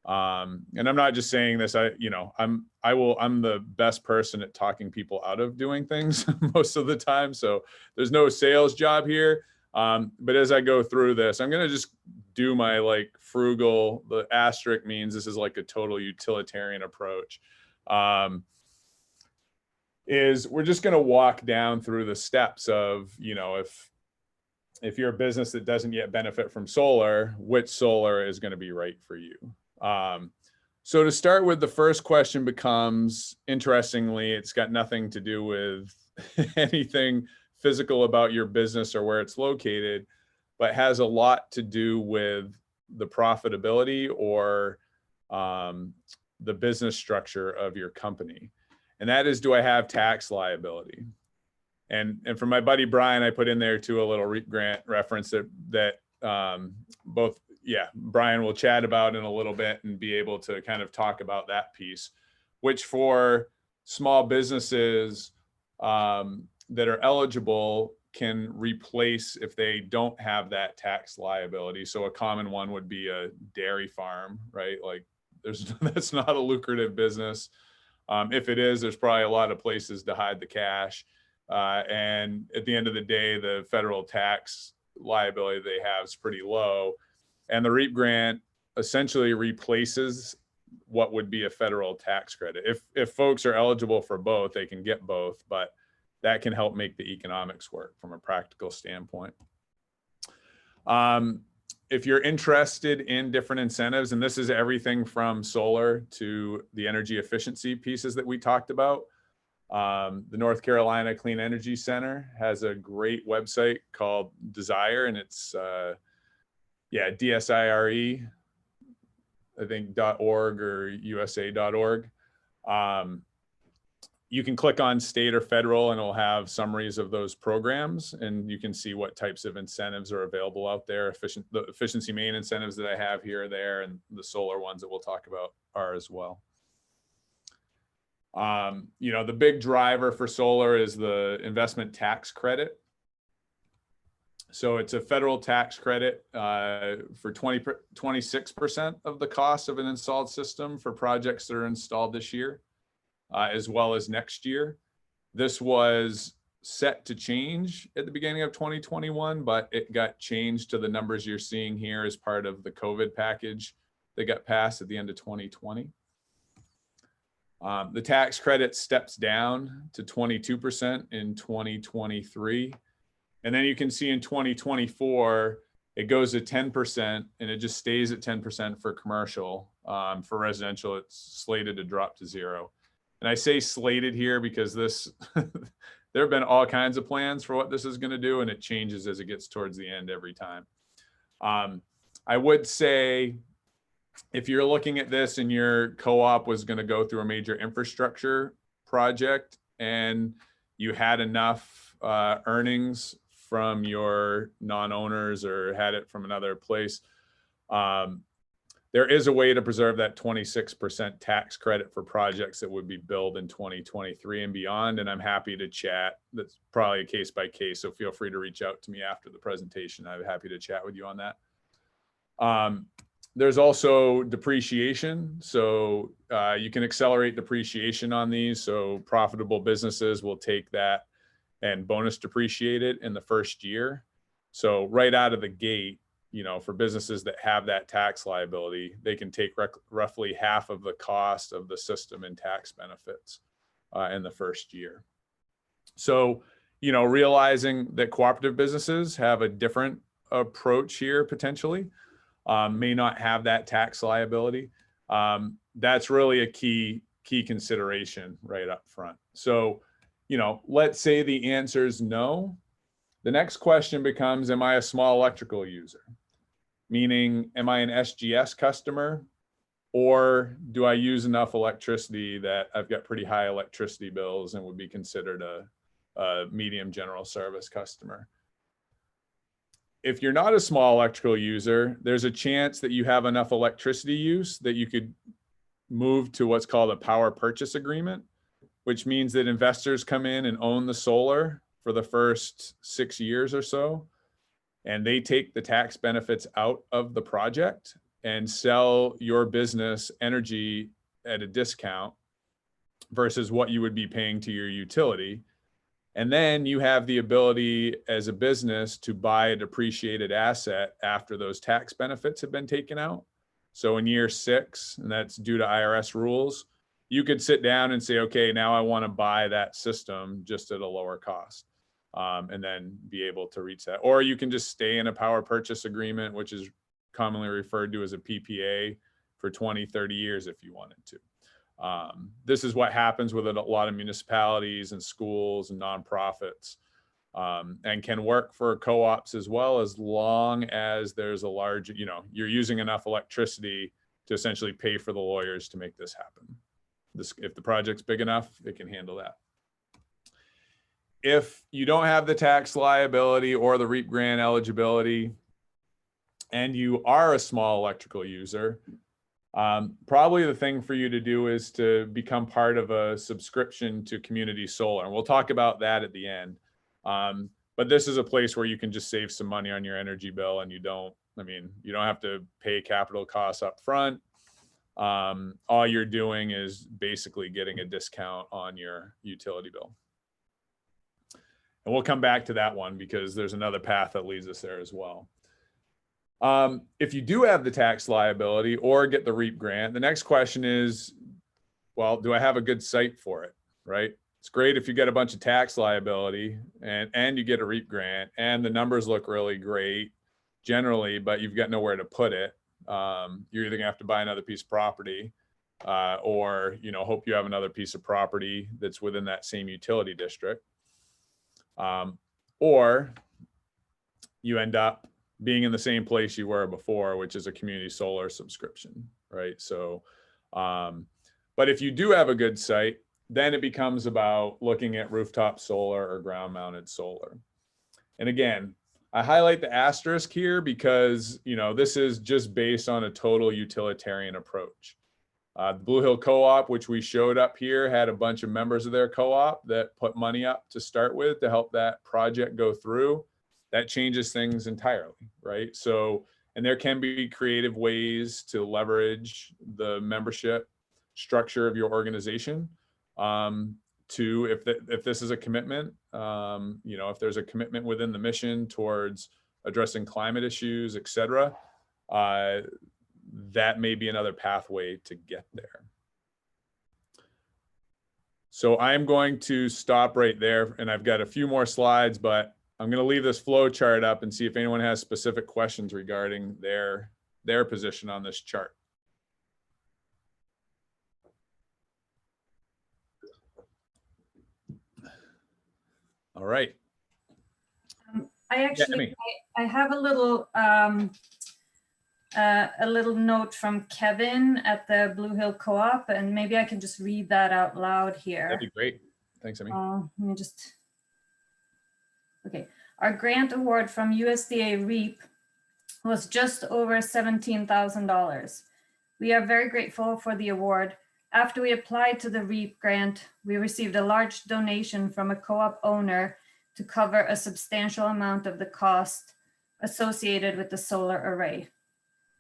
And I'm not just saying this, I'm the best person at talking people out of doing things most of the time. So there's no sales job here. But as I go through this, I'm going to just do my like frugal, the asterisk means this is like a total utilitarian approach. Is we're just going to walk down through the steps of, you know, if you're a business that doesn't yet benefit from solar, which solar is going to be right for you? So to start with, the first question becomes, interestingly, it's got nothing to do with anything physical about your business or where it's located, but has a lot to do with the profitability or the business structure of your company. And that is, do I have tax liability? And for my buddy Brian, I put in there too a little REAP grant reference that Brian will chat about in a little bit and be able to kind of talk about that piece, which for small businesses that are eligible can replace if they don't have that tax liability. So a common one would be a dairy farm, right? Like that's not a lucrative business. If it is, there's probably a lot of places to hide the cash. And at the end of the day, the federal tax liability they have is pretty low. And the REAP grant essentially replaces what would be a federal tax credit. If folks are eligible for both, they can get both, but that can help make the economics work from a practical standpoint. If you're interested in different incentives, and this is everything from solar to the energy efficiency pieces that we talked about, the North Carolina Clean Energy Center has a great website called Desire, and it's DSIRE, I think .org or USA.org. You can click on state or federal and it'll have summaries of those programs, and you can see what types of incentives are available out there. The efficiency Maine incentives that I have here or there, and the solar ones that we'll talk about are as well. The big driver for solar is the investment tax credit. So it's a federal tax credit for 26% of the cost of an installed system for projects that are installed this year, as well as next year. This was set to change at the beginning of 2021, but it got changed to the numbers you're seeing here as part of the COVID package that got passed at the end of 2020. The tax credit steps down to 22% in 2023. And then you can see in 2024, it goes to 10% and it just stays at 10% for commercial. For residential, it's slated to drop to 0. And I say slated here because there have been all kinds of plans for what this is going to do, and it changes as it gets towards the end every time. I would say if you're looking at this and your co-op was going to go through a major infrastructure project and you had enough earnings from your non-owners or had it from another place, there is a way to preserve that 26% tax credit for projects that would be billed in 2023 and beyond. And I'm happy to chat. That's probably a case by case. So feel free to reach out to me after the presentation. I'm happy to chat with you on that. There's also depreciation. So you can accelerate depreciation on these. So profitable businesses will take that and bonus depreciate it in the first year. So right out of the gate, you know, for businesses that have that tax liability, they can take roughly half of the cost of the system in tax benefits in the first year. So, you know, realizing that cooperative businesses have a different approach here potentially, may not have that tax liability. That's really a key consideration right up front. So, you know, let's say the answer is no. The next question becomes, am I a small electrical user? Meaning, am I an SGS customer, or do I use enough electricity that I've got pretty high electricity bills and would be considered a medium general service customer? If you're not a small electrical user, there's a chance that you have enough electricity use that you could move to what's called a power purchase agreement, which means that investors come in and own the solar for the first 6 years or so, and they take the tax benefits out of the project and sell your business energy at a discount versus what you would be paying to your utility. And then you have the ability as a business to buy a depreciated asset after those tax benefits have been taken out. So in year 6, and that's due to IRS rules, you could sit down and say, okay, now I want to buy that system just at a lower cost. And then be able to reach that. Or you can just stay in a power purchase agreement, which is commonly referred to as a PPA, for 20, 30 years if you wanted to. This is what happens with a lot of municipalities and schools and nonprofits, and can work for co-ops as well, as long as there's a large, you know, you're using enough electricity to essentially pay for the lawyers to make this happen. If the project's big enough, it can handle that. If you don't have the tax liability or the REAP grant eligibility, and you are a small electrical user, probably the thing for you to do is to become part of a subscription to community solar. And we'll talk about that at the end. But this is a place where you can just save some money on your energy bill, and you don't have to pay capital costs up front. All you're doing is basically getting a discount on your utility bill. And we'll come back to that one because there's another path that leads us there as well. If you do have the tax liability or get the REAP grant, the next question is, well, do I have a good site for it, right? It's great if you get a bunch of tax liability and you get a REAP grant and the numbers look really great generally, but you've got nowhere to put it. You're either gonna have to buy another piece of property or, you know, hope you have another piece of property that's within that same utility district. Or you end up being in the same place you were before, which is a community solar subscription, right? So, but if you do have a good site, then it becomes about looking at rooftop solar or ground mounted solar. And again, I highlight the asterisk here because, you know, this is just based on a total utilitarian approach. The Blue Hill Co-op, which we showed up here, had a bunch of members of their co-op that put money up to start with to help that project go through. That changes things entirely, right? So, and there can be creative ways to leverage the membership structure of your organization if this is a commitment, you know, if there's a commitment within the mission towards addressing climate issues, et cetera, that may be another pathway to get there. So I'm going to stop right there, and I've got a few more slides, but I'm going to leave this flow chart up and see if anyone has specific questions regarding their position on this chart. All right.
I actually, I have a little note from Kevin at the Blue Hill Co-op, and maybe I can just read that out loud here.
That'd be great. Thanks, Emmy.
Let me just, okay. Our grant award from USDA REAP was just over $17,000. We are very grateful for the award. After we applied to the REAP grant, we received a large donation from a co-op owner to cover a substantial amount of the cost associated with the solar array.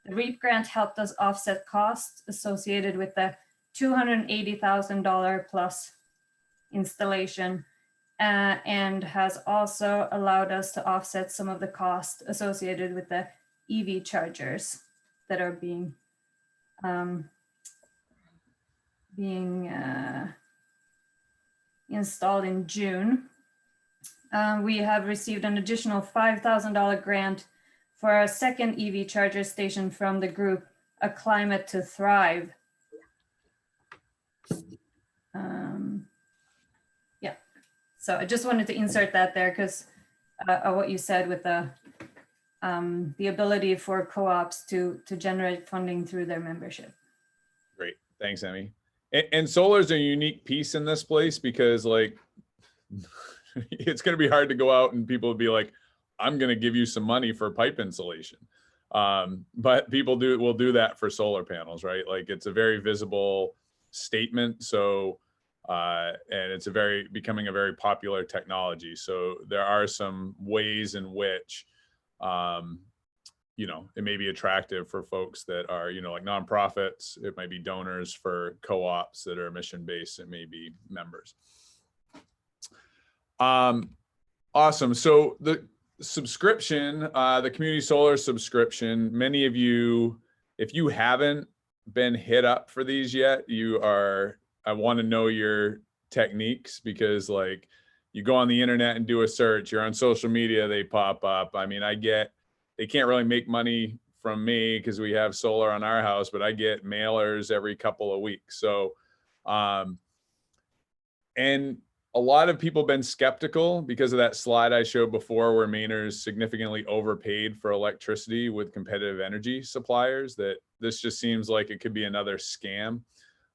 The REAP grant helped us offset costs associated with the $280,000 plus installation, and has also allowed us to offset some of the cost associated with the EV chargers that are being installed in June. We have received an additional $5,000 grant for a second EV charger station from the group, A Climate to Thrive. Yeah, so I just wanted to insert that there because what you said with the ability for co-ops to generate funding through their membership.
Great, thanks, Emmy. And solar is a unique piece in this place because, like, it's going to be hard to go out and people will be like, I'm going to give you some money for pipe insulation. But people will do that for solar panels, right? Like, it's a very visible statement. So, and it's becoming a very popular technology. So there are some ways in which, you know, it may be attractive for folks that are, you know, like nonprofits. It might be donors for co-ops that are mission-based. It may be members. Awesome. So the subscription, the community solar subscription, many of you, if you haven't been hit up for these yet, I want to know your techniques, because, like, you go on the internet and do a search, you're on social media, they pop up. I mean, they can't really make money from me because we have solar on our house, but I get mailers every couple of weeks. So, and a lot of people have been skeptical because of that slide I showed before where Mainers significantly overpaid for electricity with competitive energy suppliers, that this just seems like it could be another scam.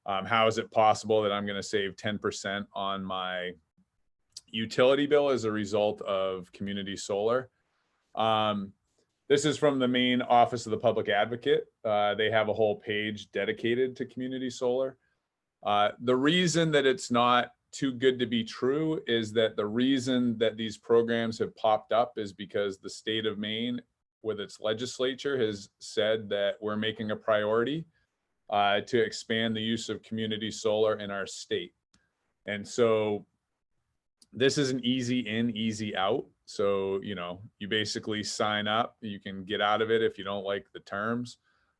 How is it possible that I'm going to save 10% on my utility bill as a result of community solar? This is from the Maine Office of the Public Advocate. They have a whole page dedicated to community solar. The reason that it's not too good to be true is that the reason that these programs have popped up is because the state of Maine, with its legislature, has said that we're making a priority to expand the use of community solar in our state. And so this is an easy in, easy out. So, you know, you basically sign up, you can get out of it if you don't like the terms.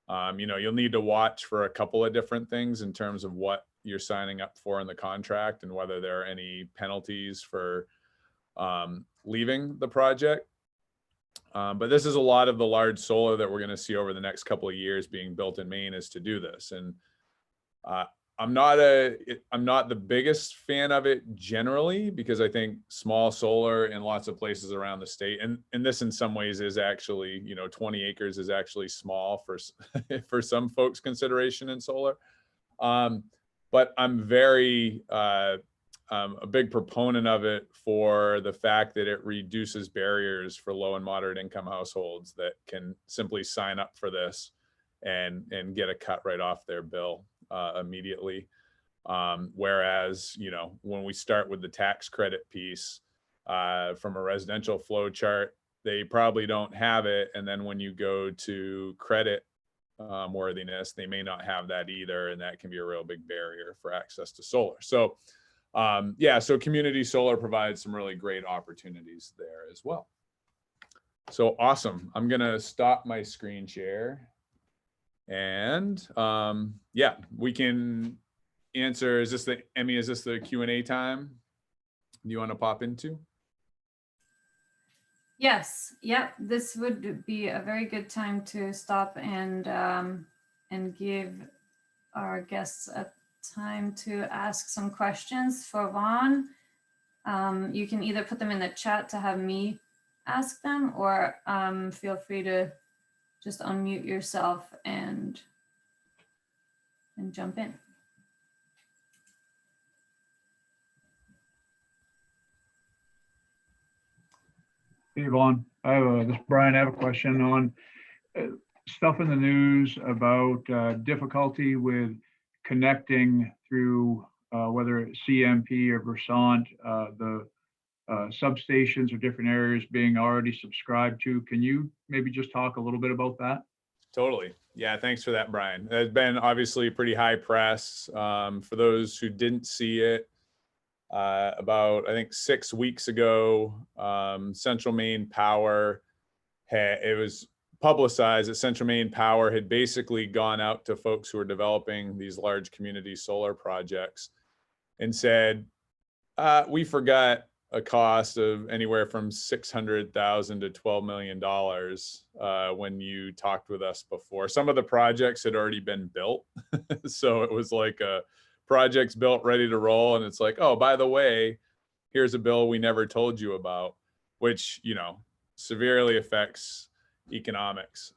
You know, you'll need to watch for a couple of different things in terms of what you're signing up for in the contract and whether there are any penalties for leaving the project. But this is a lot of the large solar that we're going to see over the next couple of years being built in Maine is to do this. And I'm not the biggest fan of it generally, because I think small solar in lots of places around the state, and this in some ways is actually, you know, 20 acres is actually small for for some folks' consideration in solar. But I'm very a big proponent of it for the fact that it reduces barriers for low and moderate income households that can simply sign up for this and get a cut right off their bill immediately. Whereas, you know, when we start with the tax credit piece from a residential flow chart, they probably don't have it. And then when you go to credit worthiness, they may not have that either. And that can be a real big barrier for access to solar. So yeah, so community solar provides some really great opportunities there as well. So awesome. I'm going to stop my screen share. And yeah, we can answer. Is this Emmy, is this the Q&A time you want to pop into?
Yes. Yep. This would be a very good time to stop and give our guests a time to ask some questions for Vaughan. You can either put them in the chat to have me ask them, or feel free to just unmute yourself and jump in.
Hey, Vaughan. This is Brian. I have a question on stuff in the news about difficulty with connecting through whether it's CMP or Versant, the substations or different areas being already subscribed to. Can you maybe just talk a little bit about that?
Totally. Yeah, thanks for that, Brian. It's been obviously pretty high press. For those who didn't see it, about I think 6 weeks ago, Central Maine Power it was publicized that Central Maine Power had basically gone out to folks who are developing these large community solar projects and said, we forgot a cost of anywhere from $600,000 to $12 million when you talked with us before. Some of the projects had already been built. So it was like a project's built, ready to roll. And it's like, oh, by the way, here's a bill we never told you about, which, you know, severely affects economics.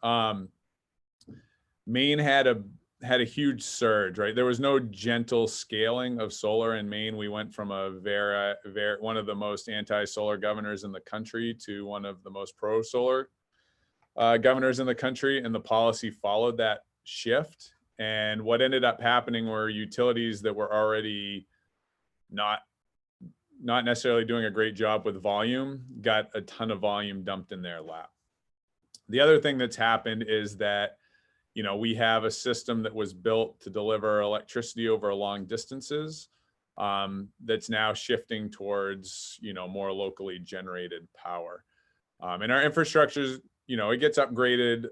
Maine had a huge surge, right? There was no gentle scaling of solar in Maine. We went from one of the most anti-solar governors in the country to one of the most pro-solar governors in the country, and the policy followed that shift. And what ended up happening were utilities that were already not necessarily doing a great job with volume got a ton of volume dumped in their lap. The other thing that's happened is that, you know, we have a system that was built to deliver electricity over long distances that's now shifting towards, you know, more locally generated power. And our infrastructure, you know, it gets upgraded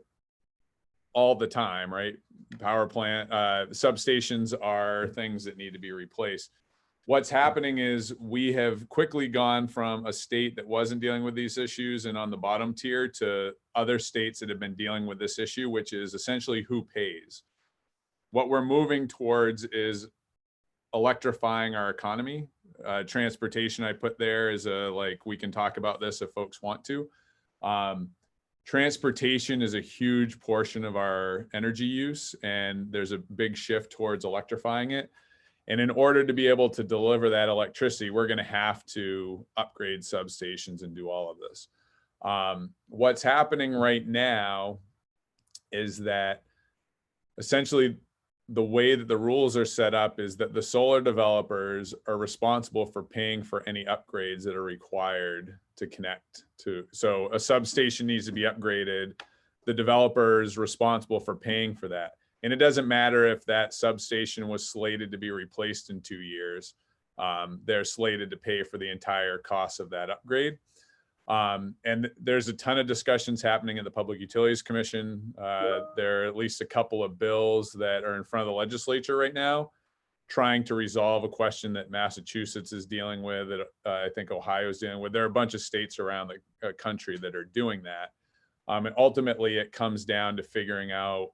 all the time, right? Power plant, substations are things that need to be replaced. What's happening is we have quickly gone from a state that wasn't dealing with these issues and on the bottom tier to other states that have been dealing with this issue, which is essentially who pays. What we're moving towards is electrifying our economy. Transportation I put there is we can talk about this if folks want to. Transportation is a huge portion of our energy use, and there's a big shift towards electrifying it. And in order to be able to deliver that electricity, we're going to have to upgrade substations and do all of this. What's happening right now is that essentially the way that the rules are set up is that the solar developers are responsible for paying for any upgrades that are required to connect to. So a substation needs to be upgraded. The developer is responsible for paying for that. And it doesn't matter if that substation was slated to be replaced in 2 years. They're slated to pay for the entire cost of that upgrade. And there's a ton of discussions happening in the Public Utilities Commission. There are at least a couple of bills that are in front of the legislature right now, trying to resolve a question that Massachusetts is dealing with, that I think Ohio is dealing with. There are a bunch of states around the country that are doing that. And ultimately it comes down to figuring out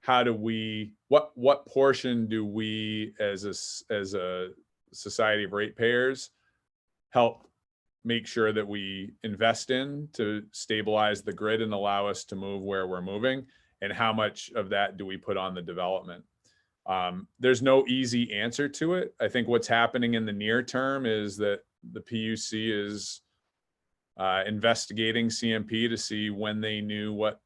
how do we, what portion do we as a society of ratepayers help make sure that we invest in to stabilize the grid and allow us to move where we're moving, and how much of that do we put on the development? There's no easy answer to it. I think what's happening in the near term is that the PUC is investigating CMP to see when they knew what,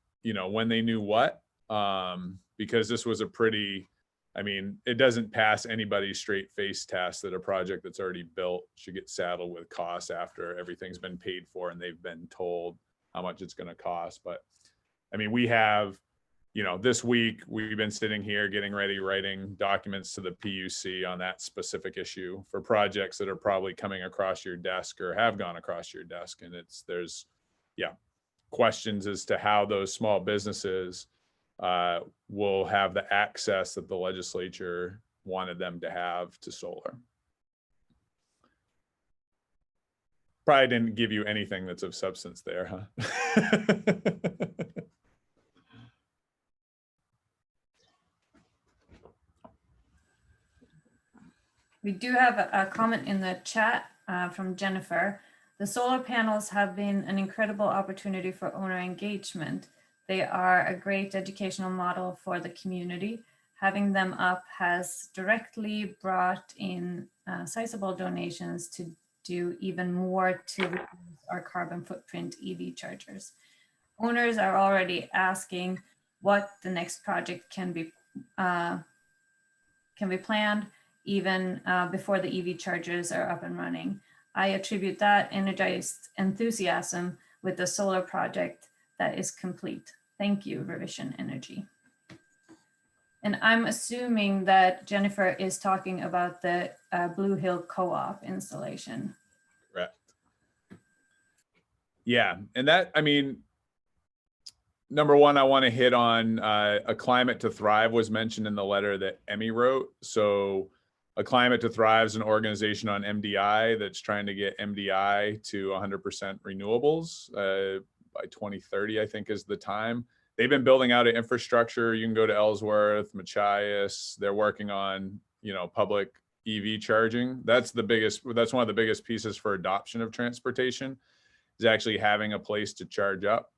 because this was a pretty, I mean, it doesn't pass anybody's straight face test that a project that's already built should get saddled with costs after everything's been paid for and they've been told how much it's going to cost. But I mean, we have, this week we've been sitting here getting ready, writing documents to the PUC on that specific issue for projects that are probably coming across your desk or have gone across your desk. And there's questions as to how those small businesses will have the access that the legislature wanted them to have to solar. Probably didn't give you anything that's of substance there, huh?
We do have a comment in the chat from Jennifer. The solar panels have been an incredible opportunity for owner engagement. They are a great educational model for the community. Having them up has directly brought in sizable donations to do even more to reduce our carbon footprint EV chargers. Owners are already asking what the next project can be planned even before the EV chargers are up and running. I attribute that energized enthusiasm with the solar project that is complete. Thank you, Revision Energy. And I'm assuming that Jennifer is talking about the Blue Hill Co-op installation.
Correct. Yeah, and that, I mean, number one, I want to hit on A Climate to Thrive was mentioned in the letter that Emmy wrote. So A Climate to Thrive is an organization on MDI that's trying to get MDI to 100% renewables by 2030, I think is the time. They've been building out an infrastructure. You can go to Ellsworth, Machias. They're working on, you know, public EV charging. That's one of the biggest pieces for adoption of transportation, is actually having a place to charge up.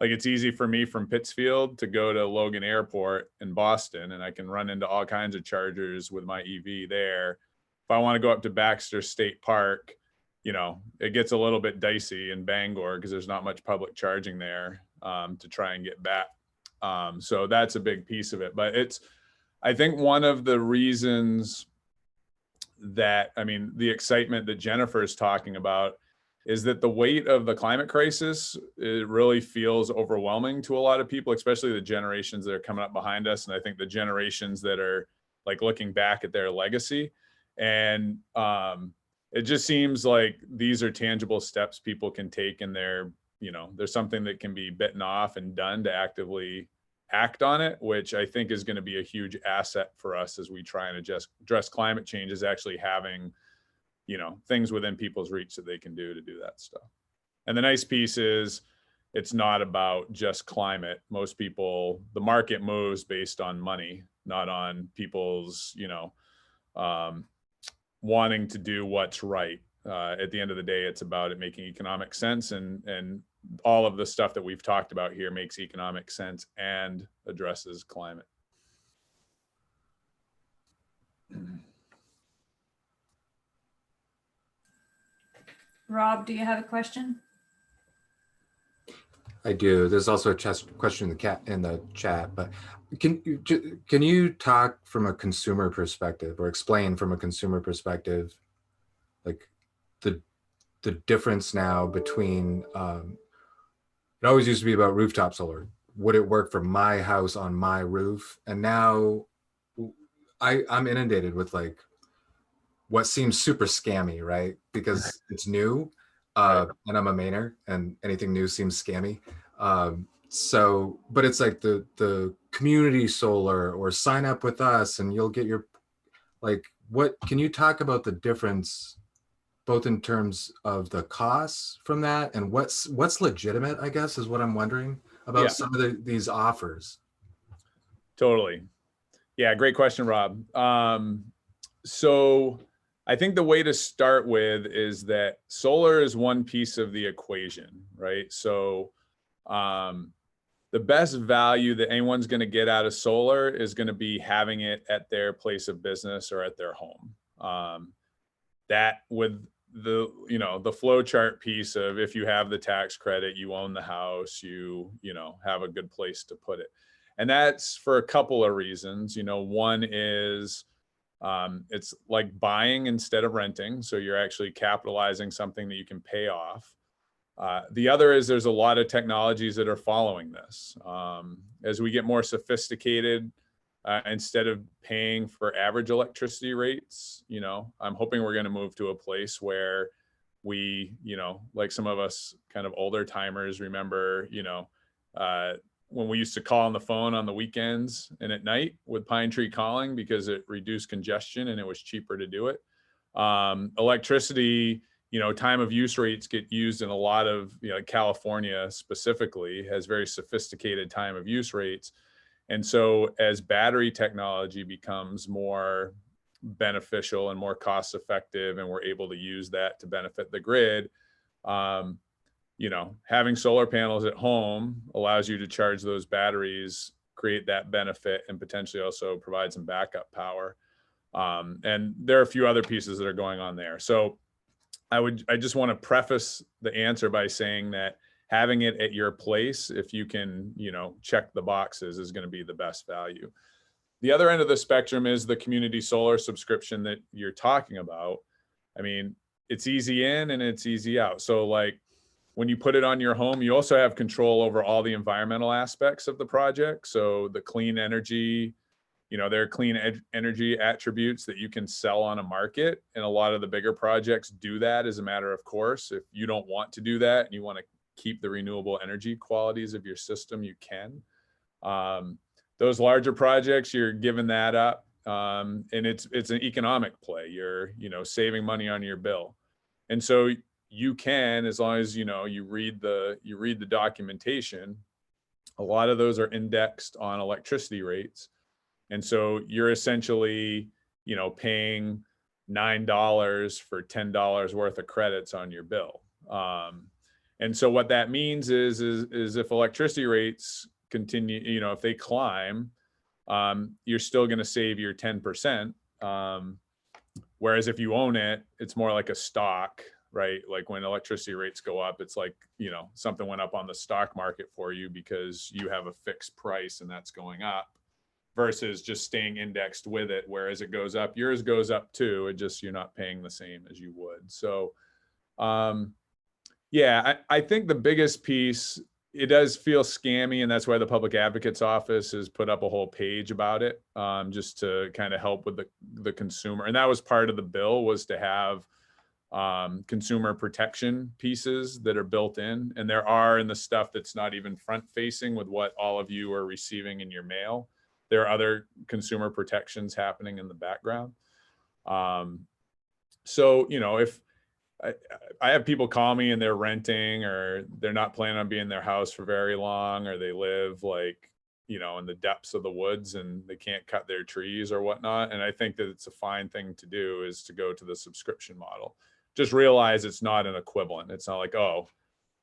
Like, it's easy for me from Pittsfield to go to Logan Airport in Boston, and I can run into all kinds of chargers with my EV there. If I want to go up to Baxter State Park, you know, it gets a little bit dicey in Bangor because there's not much public charging there to try and get back. So that's a big piece of it. But I think one of the reasons that, I mean, the excitement that Jennifer is talking about is that the weight of the climate crisis, it really feels overwhelming to a lot of people, especially the generations that are coming up behind us. And I think the generations that are like looking back at their legacy. And it just seems like these are tangible steps people can take in their, you know, there's something that can be bitten off and done to actively act on it, which I think is going to be a huge asset for us as we try and address climate change, is actually having, you know, things within people's reach that they can do to do that stuff. And the nice piece is it's not about just climate. Most people, the market moves based on money, not on people's, you know, wanting to do what's right. At the end of the day, it's about it making economic sense, and all of the stuff that we've talked about here makes economic sense and addresses climate.
Rob, do you have a question?
I do. There's also a question in the chat, but can you talk from a consumer perspective, or explain from a consumer perspective, like the difference now between, it always used to be about rooftop solar. Would it work for my house on my roof? And now I'm inundated with like what seems super scammy, right? Because it's new. And I'm a Mainer, and anything new seems scammy. So, but it's like the community solar, or sign up with us and you'll get your, like, what, can you talk about the difference, both in terms of the costs from that and what's legitimate, I guess, is what I'm wondering about some of these offers.
Totally. Yeah, great question, Rob. So I think the way to start with is that solar is one piece of the equation, right? So the best value that anyone's going to get out of solar is going to be having it at their place of business or at their home. That with the, you know, the flow chart piece of, if you have the tax credit, you own the house, you know, have a good place to put it. And that's for a couple of reasons. You know, one is it's like buying instead of renting. So you're actually capitalizing something that you can pay off. The other is there's a lot of technologies that are following this. As we get more sophisticated, instead of paying for average electricity rates, you know, I'm hoping we're going to move to a place where we, you know, like some of us kind of older timers remember, you know, when we used to call on the phone on the weekends and at night with Pine Tree Calling, because it reduced congestion and it was cheaper to do it. Electricity, you know, time of use rates get used in a lot of, you know, California specifically has very sophisticated time of use rates. And so as battery technology becomes more beneficial and more cost effective, and we're able to use that to benefit the grid, you know, having solar panels at home allows you to charge those batteries, create that benefit, and potentially also provide some backup power. And there are a few other pieces that are going on there. So I just want to preface the answer by saying that having it at your place, if you can, you know, check the boxes, is going to be the best value. The other end of the spectrum is the community solar subscription that you're talking about. I mean, it's easy in and it's easy out. So like when you put it on your home, you also have control over all the environmental aspects of the project. So the clean energy, you know, there are clean energy attributes that you can sell on a market. And a lot of the bigger projects do that as a matter of course. If you don't want to do that and you want to keep the renewable energy qualities of your system, you can. Those larger projects, you're giving that up. And it's an economic play. You're, you know, saving money on your bill. And so you can, as long as, you know, you read the documentation, a lot of those are indexed on electricity rates. And so you're essentially, you know, paying $9 for $10 worth of credits on your bill. And so what that means is if electricity rates continue, you know, if they climb, you're still going to save your 10%. Whereas if you own it, it's more like a stock, right? Like when electricity rates go up, it's like, you know, something went up on the stock market for you because you have a fixed price and that's going up, versus just staying indexed with it. Whereas it goes up, yours goes up too. It just, you're not paying the same as you would. So, yeah, I think the biggest piece, it does feel scammy, and that's why the public advocate's office has put up a whole page about it, just to kind of help with the consumer. And that was part of the bill, was to have consumer protection pieces that are built in. And there are in the stuff that's not even front facing with what all of you are receiving in your mail. There are other consumer protections happening in the background. So, you know, if I have people call me and they're renting, or they're not planning on being in their house for very long, or they live like, you know, in the depths of the woods and they can't cut their trees or whatnot. And I think that it's a fine thing to do, is to go to the subscription model. Just realize it's not an equivalent. It's not like, oh,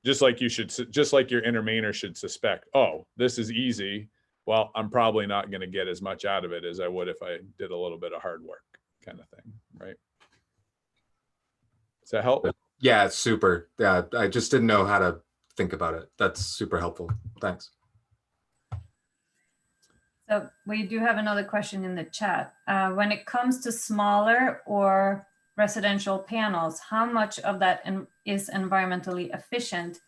just like your intermainer should suspect, oh, this is easy. Well, I'm probably not going to get as much out of it as I would if I did a little bit of hard work, kind of thing, right? Does that help?
Yeah, it's super. Yeah, I just didn't know how to think about it. That's super helpful. Thanks.
So we do have another question in the chat. When it comes to smaller or residential panels, how much of that is environmentally efficient?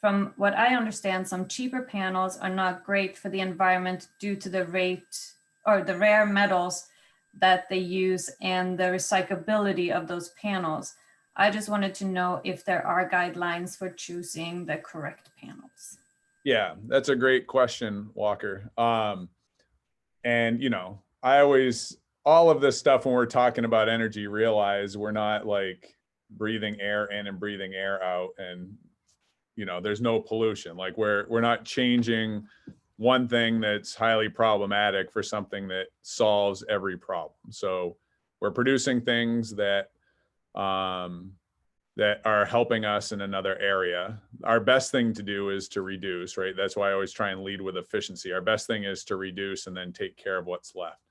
From what I understand, some cheaper panels are not great for the environment due to the rate or the rare metals that they use and the recyclability of those panels. I just wanted to know if there are guidelines for choosing the correct panels.
Yeah, that's a great question, Walker. And, you know, I always, all of this stuff when we're talking about energy, realize we're not like breathing air in and breathing air out, and, you know, there's no pollution. Like we're not changing one thing that's highly problematic for something that solves every problem. So we're producing things that that are helping us in another area. Our best thing to do is to reduce, right? That's why I always try and lead with efficiency. Our best thing is to reduce and then take care of what's left.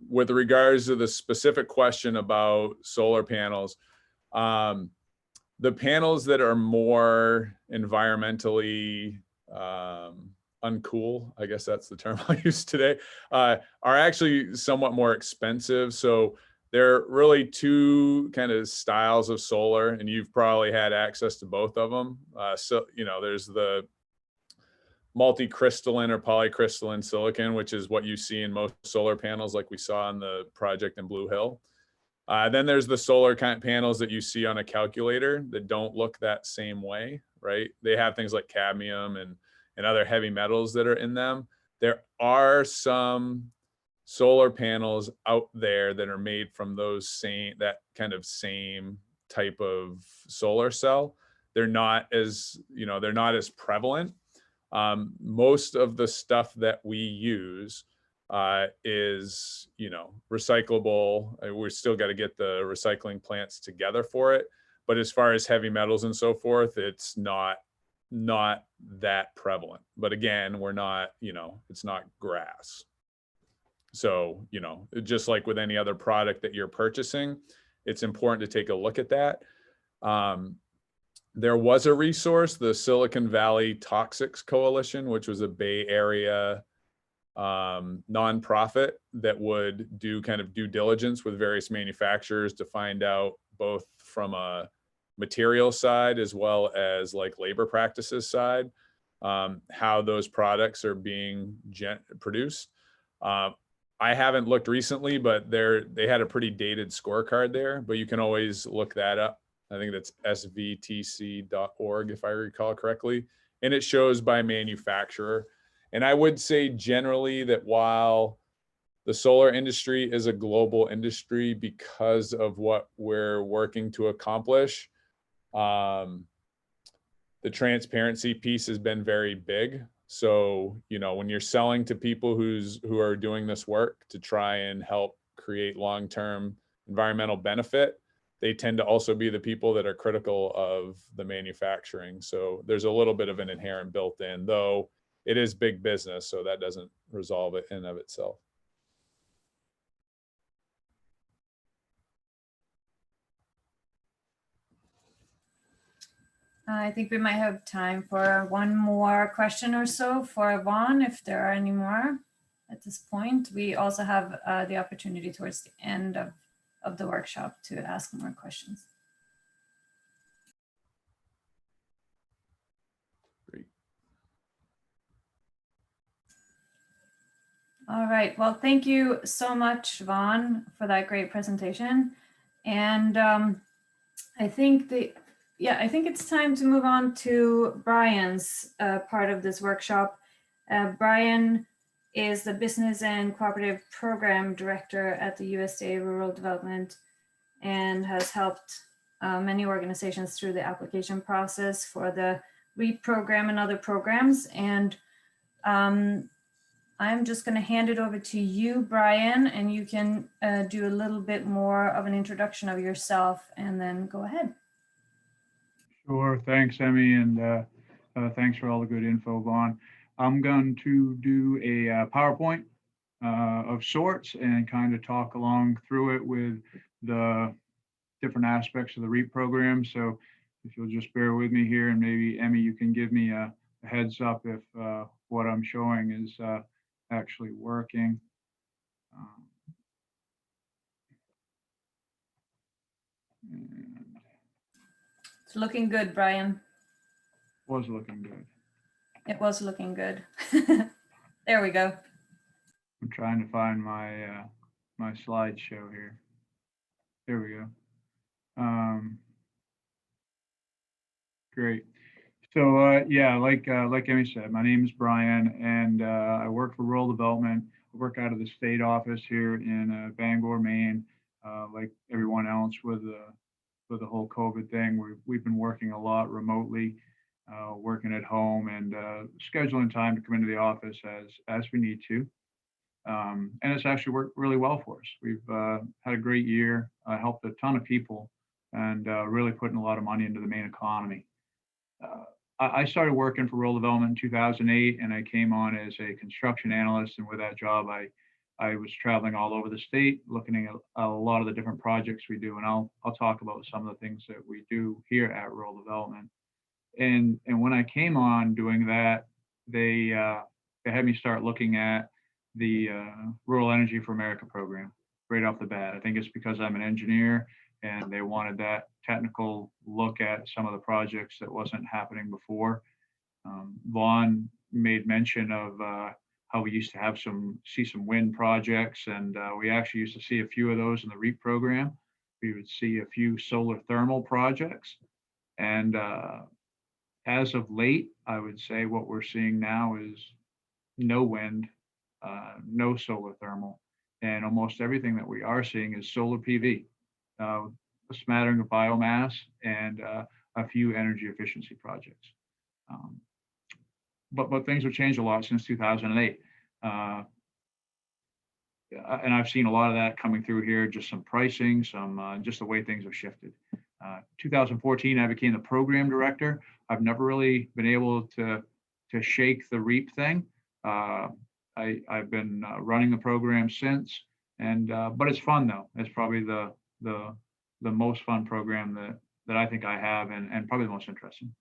With regards to the specific question about solar panels, the panels that are more environmentally uncool, I guess that's the term I use today, are actually somewhat more expensive. So there are really two kind of styles of solar, and you've probably had access to both of them. So, you know, there's the multi-crystalline or polycrystalline silicon, which is what you see in most solar panels, like we saw in the project in Blue Hill. Then there's the solar kind of panels that you see on a calculator that don't look that same way, right? They have things like cadmium and other heavy metals that are in them. There are some solar panels out there that are made from that kind of same type of solar cell. They're not as, you know, they're not as prevalent. Most of the stuff that we use is, you know, recyclable. We're still got to get the recycling plants together for it. But as far as heavy metals and so forth, it's not that prevalent. But again, we're not, you know, it's not grass. So, you know, just like with any other product that you're purchasing, it's important to take a look at that. There was a resource, the Silicon Valley Toxics Coalition, which was a Bay Area nonprofit that would do kind of due diligence with various manufacturers to find out both from a material side as well as like labor practices side, how those products are being produced. I haven't looked recently, but they had a pretty dated scorecard there, but you can always look that up. I think that's svtc.org, if I recall correctly. And it shows by manufacturer. And I would say generally that while the solar industry is a global industry because of what we're working to accomplish, the transparency piece has been very big. So, you know, when you're selling to people who are doing this work to try and help create long-term environmental benefit, they tend to also be the people that are critical of the manufacturing. So there's a little bit of an inherent built-in, though it is big business, so that doesn't resolve it in and of itself.
I think we might have time for one more question or so for Vaughan, if there are any more at this point. We also have the opportunity towards the end of the workshop to ask more questions.
Great.
All right, well, thank you so much, Vaughan, for that great presentation. And I think it's time to move on to Brian's part of this workshop. Brian is the Business and Cooperative Program Director at the USDA Rural Development and has helped many organizations through the application process for the REAP program and other programs. And I'm just going to hand it over to you, Brian, and you can do a little bit more of an introduction of yourself and then go ahead.
Sure. Thanks, Emmy, and thanks for all the good info, Vaughan. I'm going to do a PowerPoint of sorts and kind of talk along through it with the different aspects of the REAP program. So if you'll just bear with me here, and maybe, Emmy, you can give me a heads up if what I'm showing is actually working.
It's looking good, Brian.
Was looking good.
It was looking good. There we go.
I'm trying to find my my slideshow here. There we go. Great. So yeah, like Emmy said, my name is Brian, and I work for rural development. I work out of the state office here in Bangor, Maine. Like everyone else with the whole COVID thing, we've been working a lot remotely, working at home, and scheduling time to come into the office as we need to. And it's actually worked really well for us. We've had a great year, helped a ton of people, and really putting a lot of money into the Maine economy. I started working for rural development in 2008, and I came on as a construction analyst. And with that job, I was traveling all over the state, looking at a lot of the different projects we do. And I'll talk about some of the things that we do here at rural development. And when I came on doing that, they had me start looking at the Rural Energy for America program right off the bat. I think it's because I'm an engineer, and they wanted that technical look at some of the projects that wasn't happening before. Vaughan made mention of how we used to see some wind projects, and we actually used to see a few of those in the REAP program. We would see a few solar thermal projects, and as of late, I would say what we're seeing now is no wind, no solar thermal, and almost everything that we are seeing is solar PV. A smattering of biomass, and a few energy efficiency projects. But things have changed a lot since 2008. And I've seen a lot of that coming through here, just some pricing, just the way things have shifted. 2014, I became the program director. I've never really been able to shake the REAP thing. I've been running the program since, and but it's fun though. It's probably the most fun program that I think I have, and probably the most interesting.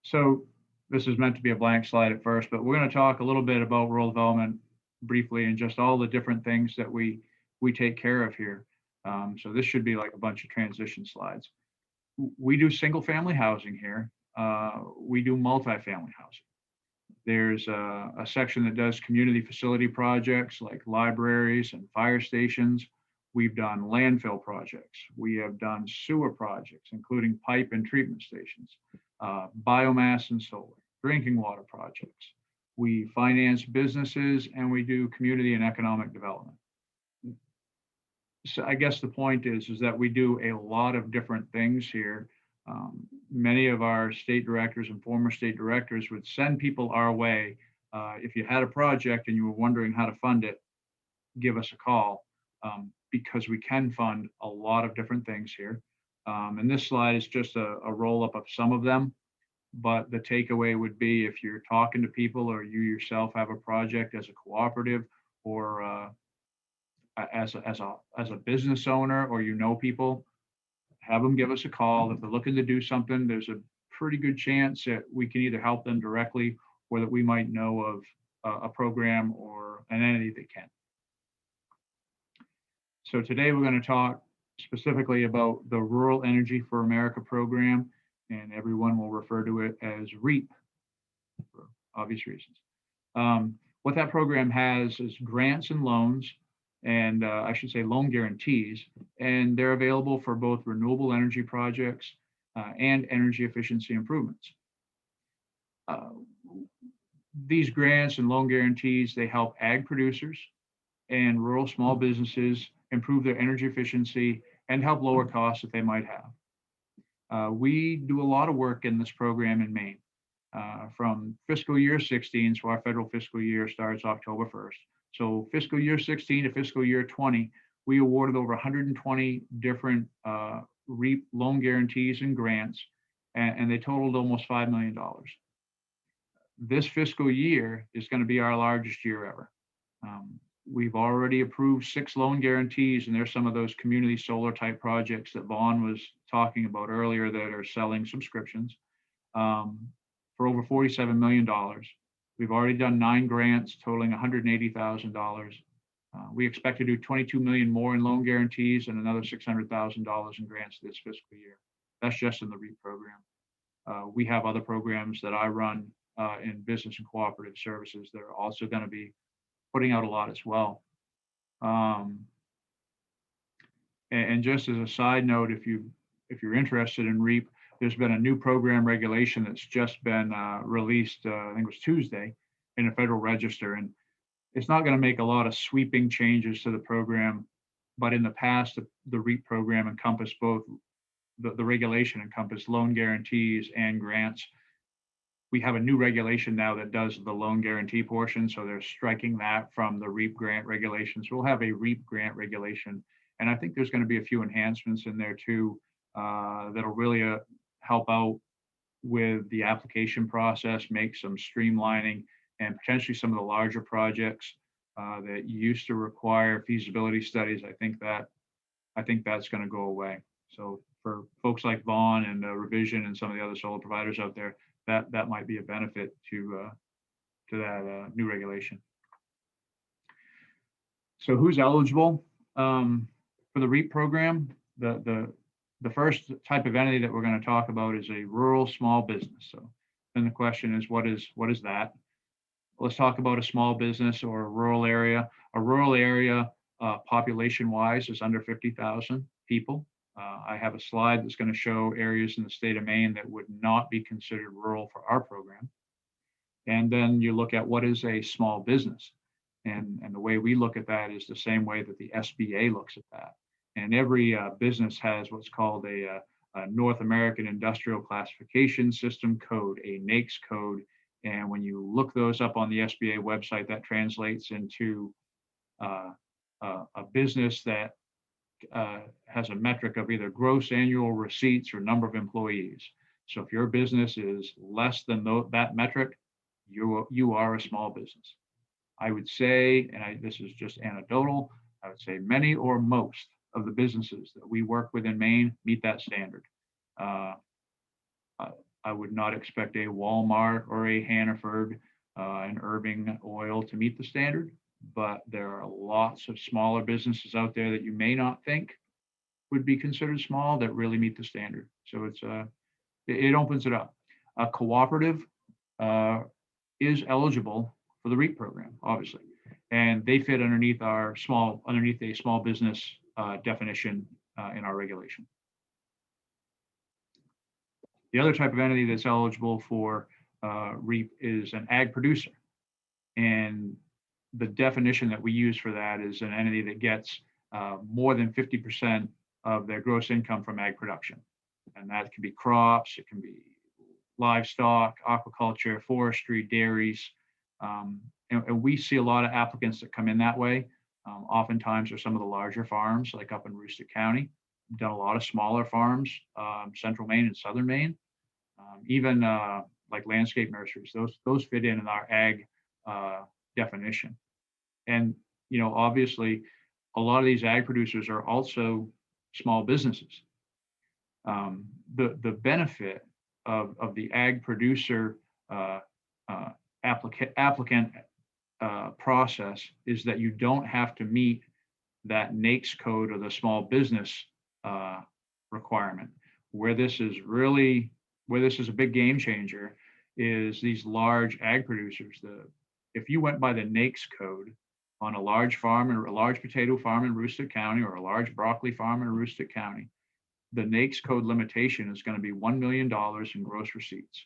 So this is meant to be a blank slide at first, but we're going to talk a little bit about rural development briefly and just all the different things that we take care of here. So this should be like a bunch of transition slides. We do single family housing here. We do multifamily housing. There's a section that does community facility projects like libraries and fire stations. We've done landfill projects. We have done sewer projects, including pipe and treatment stations, biomass and solar, drinking water projects. We finance businesses, and we do community and economic development. So I guess the point is that we do a lot of different things here. Many of our state directors and former state directors would send people our way. If you had a project and you were wondering how to fund it, give us a call, because we can fund a lot of different things here. And this slide is just a roll up of some of them. But the takeaway would be, if you're talking to people or you yourself have a project as a cooperative or as a business owner, or you know people, have them give us a call. If they're looking to do something, there's a pretty good chance that we can either help them directly or that we might know of a program or an entity that can. So today we're going to talk specifically about the Rural Energy for America program, and everyone will refer to it as REAP for obvious reasons. What that program has is grants and loans, and I should say loan guarantees, and they're available for both renewable energy projects and energy efficiency improvements. These grants and loan guarantees, they help ag producers and rural small businesses improve their energy efficiency and help lower costs that they might have. We do a lot of work in this program in Maine. From fiscal year 16, so our federal fiscal year starts October 1st. So fiscal year 16 to fiscal year 20, we awarded over 120 different REAP loan guarantees and grants, and they totaled almost $5 million. This fiscal year is going to be our largest year ever. We've already approved 6 loan guarantees, and there's some of those community solar type projects that Vaughan was talking about earlier that are selling subscriptions for over $47 million. We've already done 9 grants totaling $180,000. We expect to do 22 million more in loan guarantees and another $600,000 in grants this fiscal year. That's just in the REAP program. We have other programs that I run in business and cooperative services that are also going to be putting out a lot as well. And just as a side note, if you're interested in REAP, there's been a new program regulation that's just been released, I think it was Tuesday, in the Federal Register. And it's not going to make a lot of sweeping changes to the program, but in the past, the REAP program encompassed both, the regulation encompassed loan guarantees and grants. We have a new regulation now that does the loan guarantee portion, so they're striking that from the REAP grant regulations. We'll have a REAP grant regulation, and I think there's going to be a few enhancements in there too that'll really help out with the application process, make some streamlining, and potentially some of the larger projects that used to require feasibility studies. I think that's going to go away. So for folks like Vaughan and Revision and some of the other solar providers out there, that might be a benefit to that new regulation. So who's eligible for the REAP program? The first type of entity that we're going to talk about is a rural small business. So then the question is, what is that? Let's talk about a small business or a rural area. A rural area, population-wise, is under 50,000 people. I have a slide that's going to show areas in the state of Maine that would not be considered rural for our program. And then you look at what is a small business. And the way we look at that is the same way that the SBA looks at that. And every business has what's called a North American Industrial Classification System code, a NAICS code. And when you look those up on the SBA website, that translates into a business that has a metric of either gross annual receipts or number of employees. So if your business is less than that metric, you are a small business. I would say, and this is just anecdotal, I would say many or most of the businesses that we work with in Maine meet that standard. I would not expect a Walmart or a Hannaford, an Irving Oil to meet the standard, but there are lots of smaller businesses out there that you may not think would be considered small that really meet the standard. So it opens it up. A cooperative is eligible for the REAP program, obviously, and they fit underneath a small business definition in our regulation. The other type of entity that's eligible for REAP is an ag producer. And the definition that we use for that is an entity that gets more than 50% of their gross income from ag production. And that can be crops, it can be livestock, aquaculture, forestry, dairies. And we see a lot of applicants that come in that way. Oftentimes are some of the larger farms, like up in Aroostook County. We've done a lot of smaller farms, central Maine and southern Maine. Even like landscape nurseries, those fit in our ag definition. And obviously, a lot of these ag producers are also small businesses. The benefit of the ag producer applicant process is that you don't have to meet that NAICS code or the small business requirement. Where this is a big game changer is these large ag producers. If you went by the NAICS code on a large farm, or a large potato farm in Aroostook County, or a large broccoli farm in Aroostook County, the NAICS code limitation is going to be $1 million in gross receipts.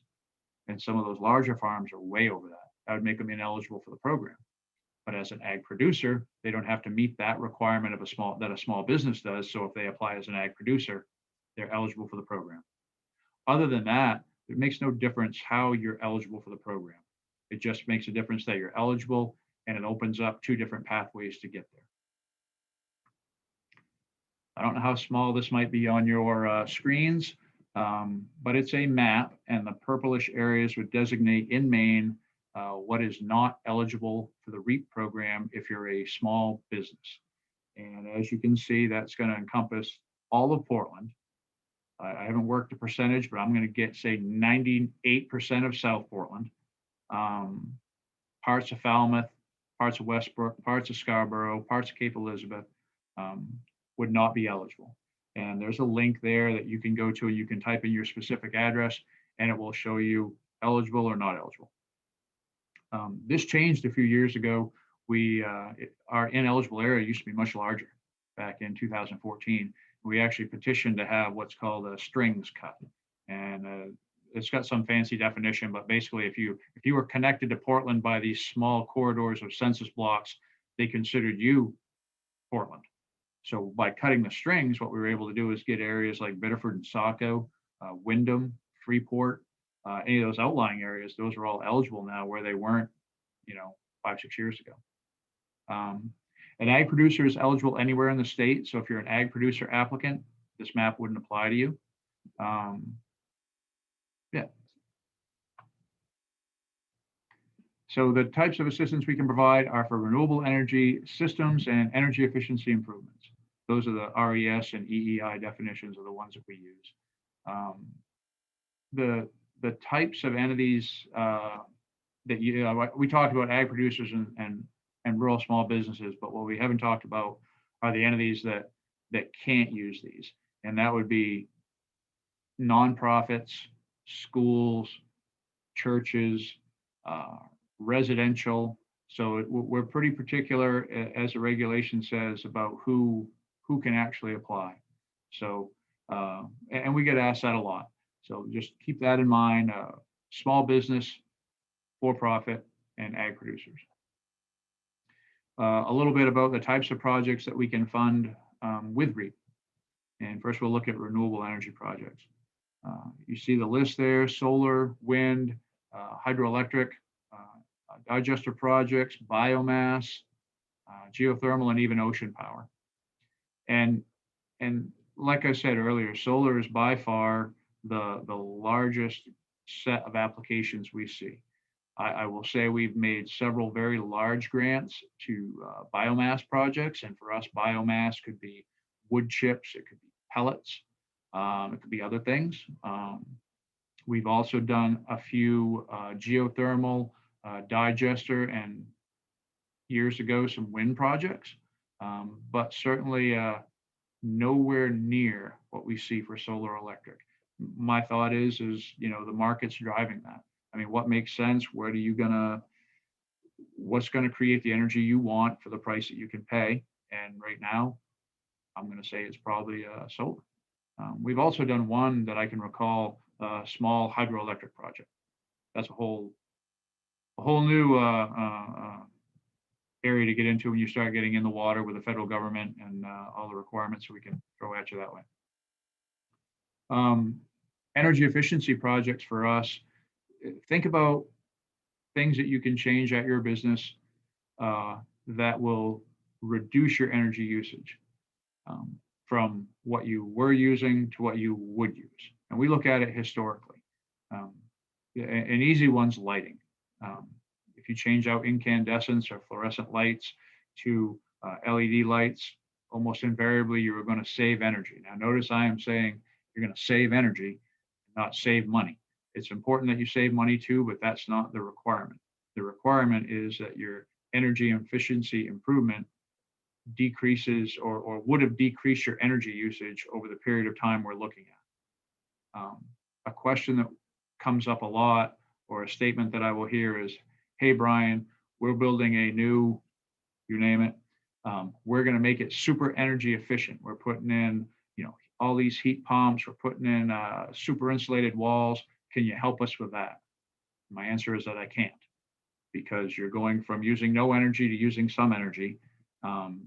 And some of those larger farms are way over that. That would make them ineligible for the program. But as an ag producer, they don't have to meet that requirement of that a small business does. So if they apply as an ag producer, they're eligible for the program. Other than that, it makes no difference how you're eligible for the program. It just makes a difference that you're eligible, and it opens up 2 different pathways to get there. I don't know how small this might be on your screens, but it's a map, and the purplish areas would designate in Maine what is not eligible for the REAP program if you're a small business. And as you can see, that's going to encompass all of Portland. I haven't worked the percentage, but I'm going to say 98% of South Portland, parts of Falmouth, parts of Westbrook, parts of Scarborough, parts of Cape Elizabeth would not be eligible. And there's a link there that you can go to, and you can type in your specific address, and it will show you eligible or not eligible. This changed a few years ago. Our ineligible area used to be much larger back in 2014. We actually petitioned to have what's called a strings cut. And it's got some fancy definition, but basically if you were connected to Portland by these small corridors of census blocks, they considered you Portland. So by cutting the strings, what we were able to do is get areas like Biddeford and Saco, Wyndham, Freeport, any of those outlying areas. Those are all eligible now where they weren't, 5-6 years ago. An ag producer is eligible anywhere in the state. So if you're an ag producer applicant, this map wouldn't apply to you. So the types of assistance we can provide are for renewable energy systems and energy efficiency improvements. Those are the RES and EEI definitions are the ones that we use. The types of entities that we talked about ag producers and rural small businesses, but what we haven't talked about are the entities that can't use these. And that would be nonprofits, schools, churches, residential. So we're pretty particular, as the regulation says, about who can actually apply. So, and we get asked that a lot. So just keep that in mind, small business, for-profit, and ag producers. A little bit about the types of projects that we can fund with REAP. And first we'll look at renewable energy projects. You see the list there: solar, wind, hydroelectric, digester projects, biomass, geothermal, and even ocean power. And like I said earlier, solar is by far the largest set of applications we see. I will say we've made several very large grants to biomass projects, and for us, biomass could be wood chips, it could be pellets, it could be other things. We've also done a few geothermal digester and years ago some wind projects, but certainly nowhere near what we see for solar electric. My thought is you know, the market's driving that. I mean, what makes sense? What's gonna create the energy you want for the price that you can pay? And right now, I'm gonna say it's probably solar. We've also done one that I can recall, a small hydroelectric project. That's a whole new area to get into when you start getting in the water with the federal government and all the requirements we can throw at you that way. Energy efficiency projects for us, think about things that you can change at your business that will reduce your energy usage from what you were using to what you would use. And we look at it historically. An easy one's lighting. If you change out incandescents or fluorescent lights to LED lights, almost invariably you're going to save energy. Now, notice I am saying you're going to save energy, not save money. It's important that you save money too, but that's not the requirement. The requirement is that your energy efficiency improvement decreases or would have decreased your energy usage over the period of time we're looking at. A question that comes up a lot, or a statement that I will hear is, hey, Brian, we're building a new, you name it, we're going to make it super energy efficient. We're putting in, you know, all these heat pumps, we're putting in super insulated walls. Can you help us with that? My answer is that I can't, because you're going from using no energy to using some energy.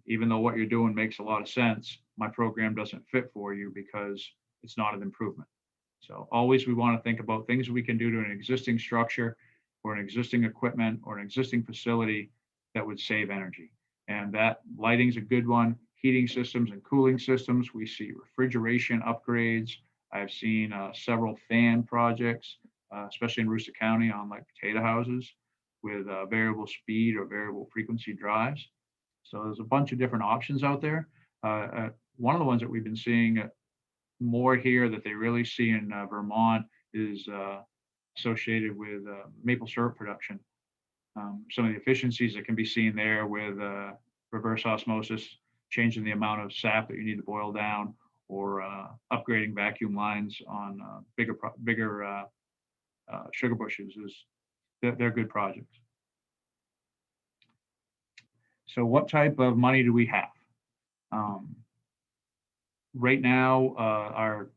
Even though what you're doing makes a lot of sense, my program doesn't fit for you because it's not an improvement. So always we want to think about things we can do to an existing structure or an existing equipment or an existing facility that would save energy. And that lighting's a good one. Heating systems and cooling systems. We see refrigeration upgrades. I've seen several fan projects, especially in Rooster County on like potato houses with variable speed or variable frequency drives. So there's a bunch of different options out there. One of the ones that we've been seeing more here that they really see in Vermont is associated with maple syrup production. Some of the efficiencies that can be seen there with reverse osmosis, changing the amount of sap that you need to boil down, or upgrading vacuum lines on bigger sugar bushes, they're good projects. So what type of money do we have? Right now, our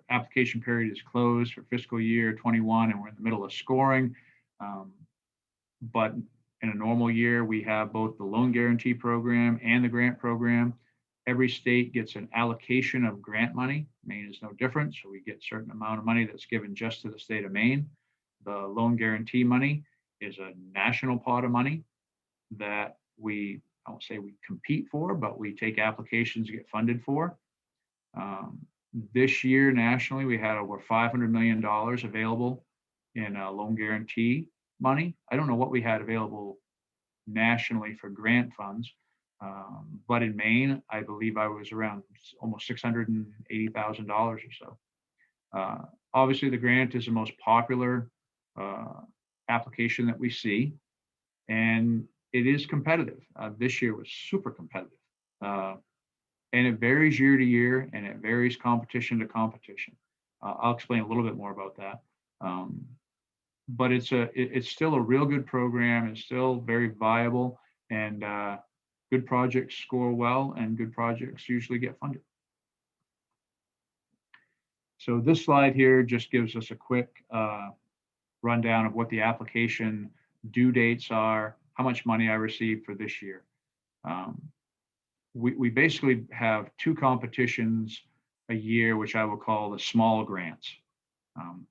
application period is closed for fiscal year 21, and we're in the middle of scoring. But in a normal year, we have both the loan guarantee program and the grant program. Every state gets an allocation of grant money. Maine is no different. So we get a certain amount of money that's given just to the state of Maine. The loan guarantee money is a national pot of money that I won't say we compete for, but we take applications to get funded for. This year nationally, we had over $500 million available in loan guarantee money. I don't know what we had available nationally for grant funds, but in Maine, I believe I was around almost $680,000 or so. Obviously, the grant is the most popular application that we see, and it is competitive. This year was super competitive. And it varies year to year, and it varies competition to competition. I'll explain a little bit more about that. But it's still a real good program. It's still very viable, and good projects score well, and good projects usually get funded. So this slide here just gives us a quick rundown of what the application due dates are, how much money I received for this year. We basically have two competitions a year, which I will call the small grants.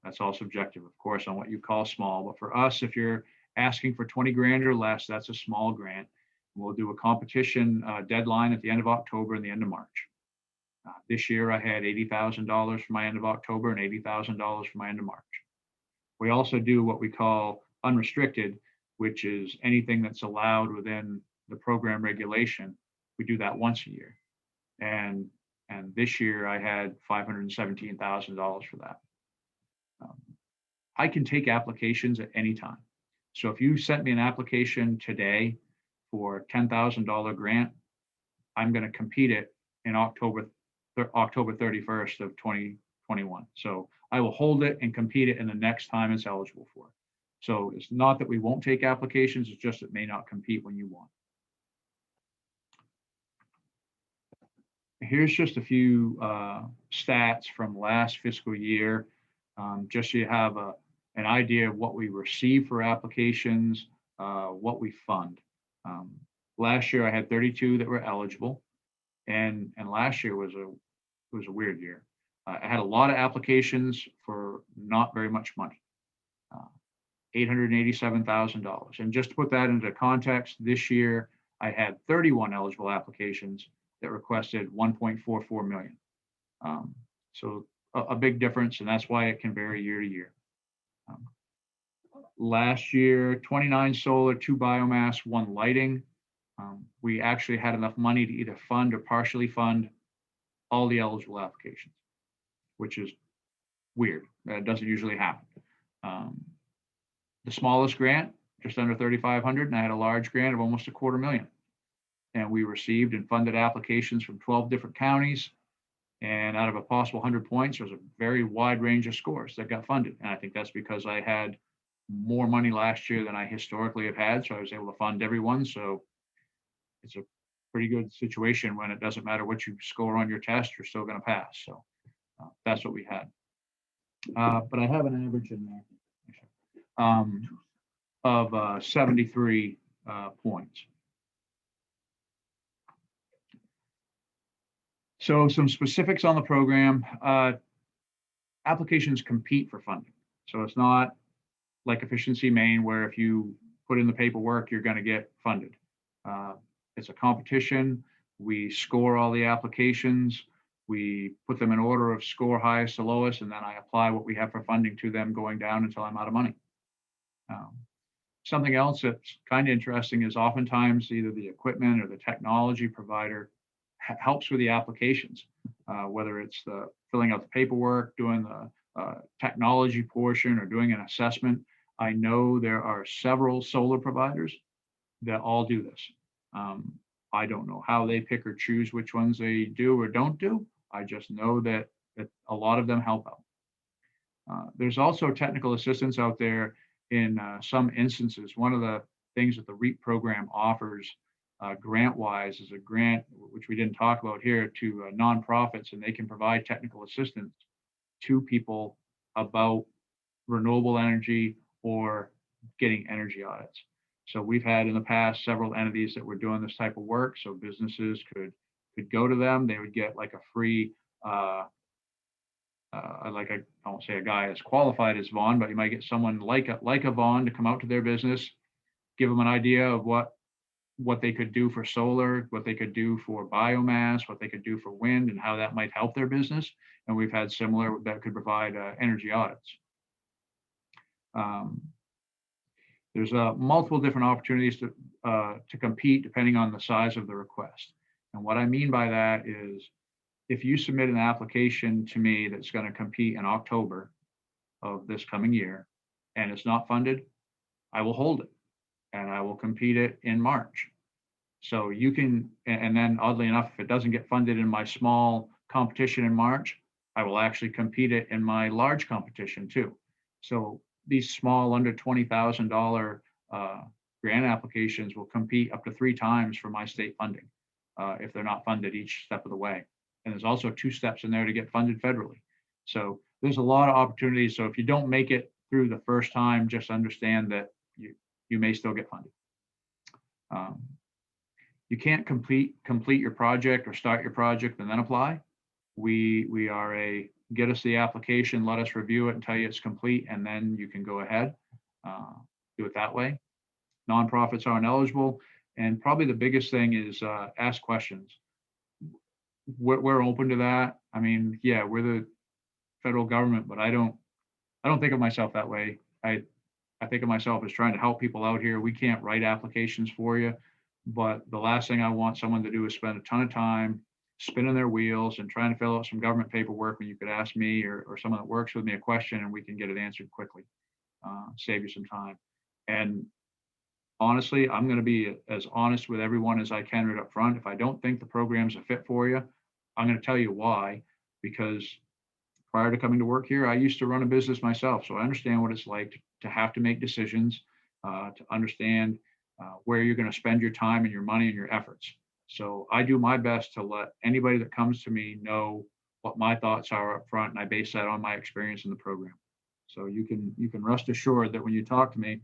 That's all subjective, of course, on what you call small. But for us, if you're asking for 20 grand or less, that's a small grant. We'll do a competition deadline at the end of October and the end of March. This year, I had $80,000 for my end of October and $80,000 for my end of March. We also do what we call unrestricted, which is anything that's allowed within the program regulation. We do that once a year. And And this year I had $517,000 for that. I can take applications at any time. So if you sent me an application today for a $10,000 grant, I'm going to compete it in October 31st of 2021. So I will hold it and compete it in the next time it's eligible for. So it's not that we won't take applications, it's just it may not compete when you want. Here's just a few stats from last fiscal year, just so you have an idea of what we receive for applications, what we fund. Last year I had 32 that were eligible, and last year was a weird year. I had a lot of applications for not very much money, $887,000. And just to put that into context, this year I had 31 eligible applications that requested 1.44 million. So a big difference, and that's why it can vary year to year. Last year, 29 solar, 2 biomass, 1 lighting. We actually had enough money to either fund or partially fund all the eligible applications, which is weird. That doesn't usually happen. The smallest grant, just under 3,500, and I had a large grant of almost $250,000. And we received and funded applications from 12 different counties. And out of a possible 100 points, there's a very wide range of scores that got funded. And I think that's because I had more money last year than I historically have had. So I was able to fund everyone. So it's a pretty good situation when it doesn't matter what you score on your test, you're still going to pass. So that's what we had. But I have an average in there of 73 points. So some specifics on the program. Applications compete for funding. So it's not like Efficiency Maine, where if you put in the paperwork, you're going to get funded. It's a competition. We score all the applications. We put them in order of score highest to lowest, and then I apply what we have for funding to them going down until I'm out of money. Something else that's kind of interesting is oftentimes either the equipment or the technology provider helps with the applications, whether it's the filling out the paperwork, doing the technology portion, or doing an assessment. I know there are several solar providers that all do this. I don't know how they pick or choose which ones they do or don't do. I just know that a lot of them help out. There's also technical assistance out there in some instances. One of the things that the REAP program offers grant-wise is a grant, which we didn't talk about here, to nonprofits, and they can provide technical assistance to people about renewable energy or getting energy audits. So we've had in the past several entities that were doing this type of work. So businesses could go to them. They would get like a free, I won't say a guy as qualified as Vaughan, but you might get someone like a Vaughan to come out to their business, give them an idea of what they could do for solar, what they could do for biomass, what they could do for wind, and how that might help their business. And we've had similar that could provide energy audits. There's multiple different opportunities to compete depending on the size of the request. And what I mean by that is if you submit an application to me that's going to compete in October of this coming year and it's not funded, I will hold it and I will compete it in March. So you can, and then oddly enough, if it doesn't get funded in my small competition in March, I will actually compete it in my large competition too. So these small under $20,000 grant applications will compete up to 3 times for my state funding if they're not funded each step of the way. And there's also 2 steps in there to get funded federally. So there's a lot of opportunities. So if you don't make it through the first time, just understand that you may still get funded. You can't complete your project or start your project and then apply. We are a get us the application, let us review it and tell you it's complete, and then you can go ahead, do it that way. Nonprofits aren't eligible. And probably the biggest thing is ask questions. We're open to that. I mean, yeah, we're the federal government, but I don't think of myself that way. I think of myself as trying to help people out here. We can't write applications for you, but the last thing I want someone to do is spend a ton of time spinning their wheels and trying to fill out some government paperwork when you could ask me or someone that works with me a question and we can get it answered quickly. Save you some time. And honestly, I'm going to be as honest with everyone as I can right up front. If I don't think the program's a fit for you, I'm going to tell you why, because prior to coming to work here, I used to run a business myself. So I understand what it's like to have to make decisions, to understand where you're going to spend your time and your money and your efforts. So I do my best to let anybody that comes to me know what my thoughts are up front, and I base that on my experience in the program. So you can rest assured that when you talk to me,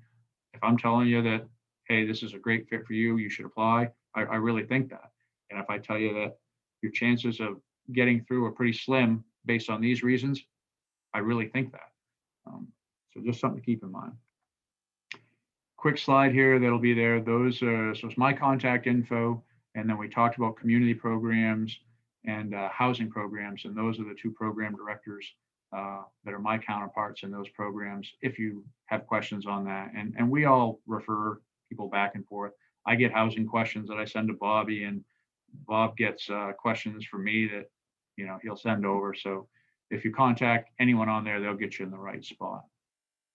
if I'm telling you that, hey, this is a great fit for you, you should apply, I really think that. And if I tell you that your chances of getting through are pretty slim based on these reasons, I really think that. So just something to keep in mind. Quick slide here that'll be there. Those are, so it's my contact info. And then we talked about community programs and housing programs. And those are the two program directors that are my counterparts in those programs, if you have questions on that. And we all refer people back and forth. I get housing questions that I send to Bobby, and Bob gets questions from me that, you know, he'll send over. So if you contact anyone on there, they'll get you in the right spot.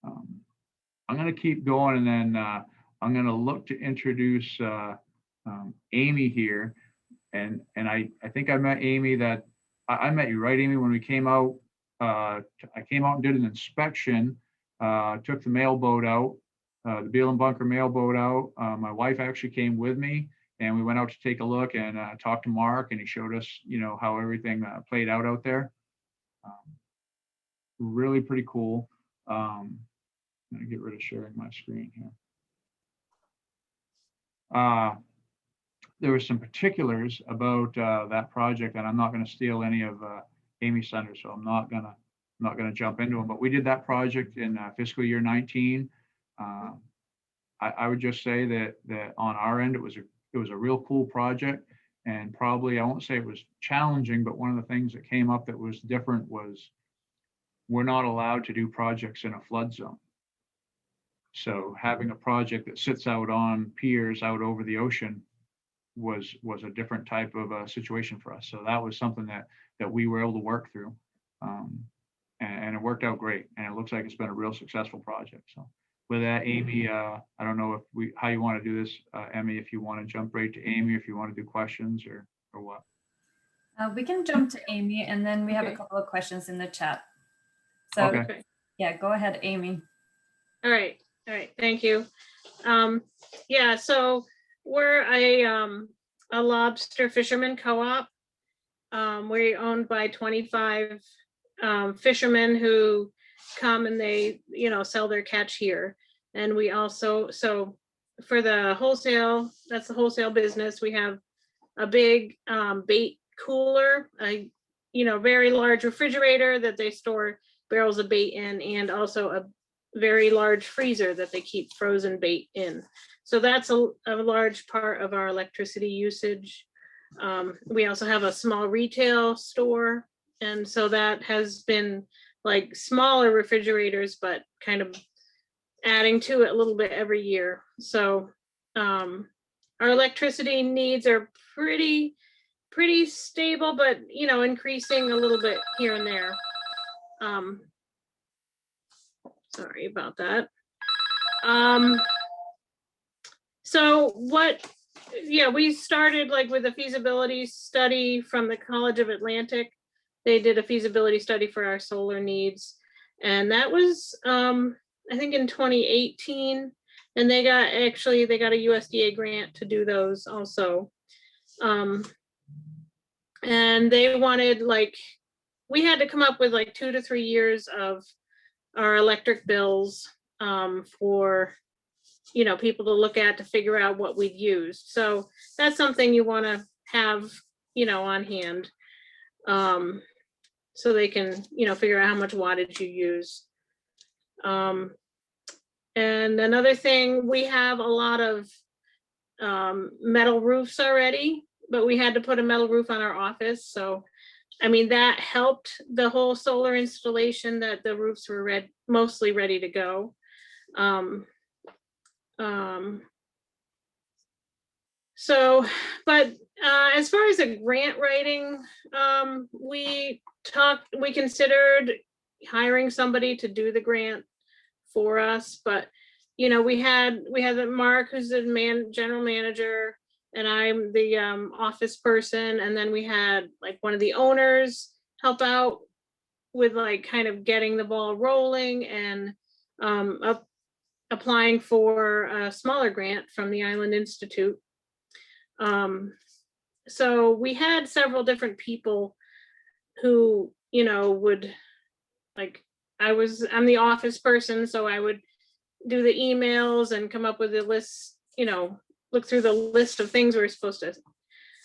I'm going to keep going, and then I'm going to look to introduce Amy here. And I think I met Amy that I met you, right, Amy, when we came out. I came out and did an inspection, took the mailboat out, the Beal and Bunker mailboat out. My wife actually came with me, and we went out to take a look and talked to Mark, and he showed us, you know, how everything played out there. Really pretty cool. I'm gonna get rid of sharing my screen here. There were some particulars about that project, and I'm not going to steal any of Amy's thunder, so I'm not gonna jump into them. But we did that project in fiscal year 19. I would just say that on our end, it was a real cool project, and probably, I won't say it was challenging, but one of the things that came up that was different was we're not allowed to do projects in a flood zone. So having a project that sits out on piers out over the ocean was a different type of situation for us. So that was something that we were able to work through, and it worked out great. And it looks like it's been a real successful project. So with that, Amy, I don't know how you want to do this, Emmy, if you want to jump right to Amy, if you want to do questions or what.
We can jump to Amy, and then we have a couple of questions in the chat. So
Okay.
yeah, go ahead, Amy.
All right. Thank you. Yeah, so we're a lobster fisherman co-op. We're owned by 25 fishermen who come and they, you know, sell their catch here. And we also, so for the wholesale, that's the wholesale business. We have a big bait cooler, a, you know, very large refrigerator that they store barrels of bait in, and also a very large freezer that they keep frozen bait in. So that's a large part of our electricity usage. We also have a small retail store. And so that has been like smaller refrigerators, but kind of adding to it a little bit every year. So our electricity needs are pretty stable, but, you know, increasing a little bit here and there. Sorry about that. So we started like with a feasibility study from the College of Atlantic. They did a feasibility study for our solar needs. And that was, I think in 2018, and they got a USDA grant to do those also. And they wanted, like, we had to come up with like 2 to 3 years of our electric bills for, you know, people to look at to figure out what we'd used. So that's something you want to have, you know, on hand, so they can, you know, figure out how much wattage you use. And another thing, we have a lot of metal roofs already, but we had to put a metal roof on our office. So I mean, that helped the whole solar installation, that the roofs were mostly ready to go. So, but as far as a grant writing, we considered hiring somebody to do the grant for us, but we had Mark, who's the general manager, and I'm the office person, and then we had like one of the owners help out with like kind of getting the ball rolling and applying for a smaller grant from the Island Institute. So we had several different people who, would like, I'm the office person, so I would do the emails and come up with a list, look through the list of things we're supposed to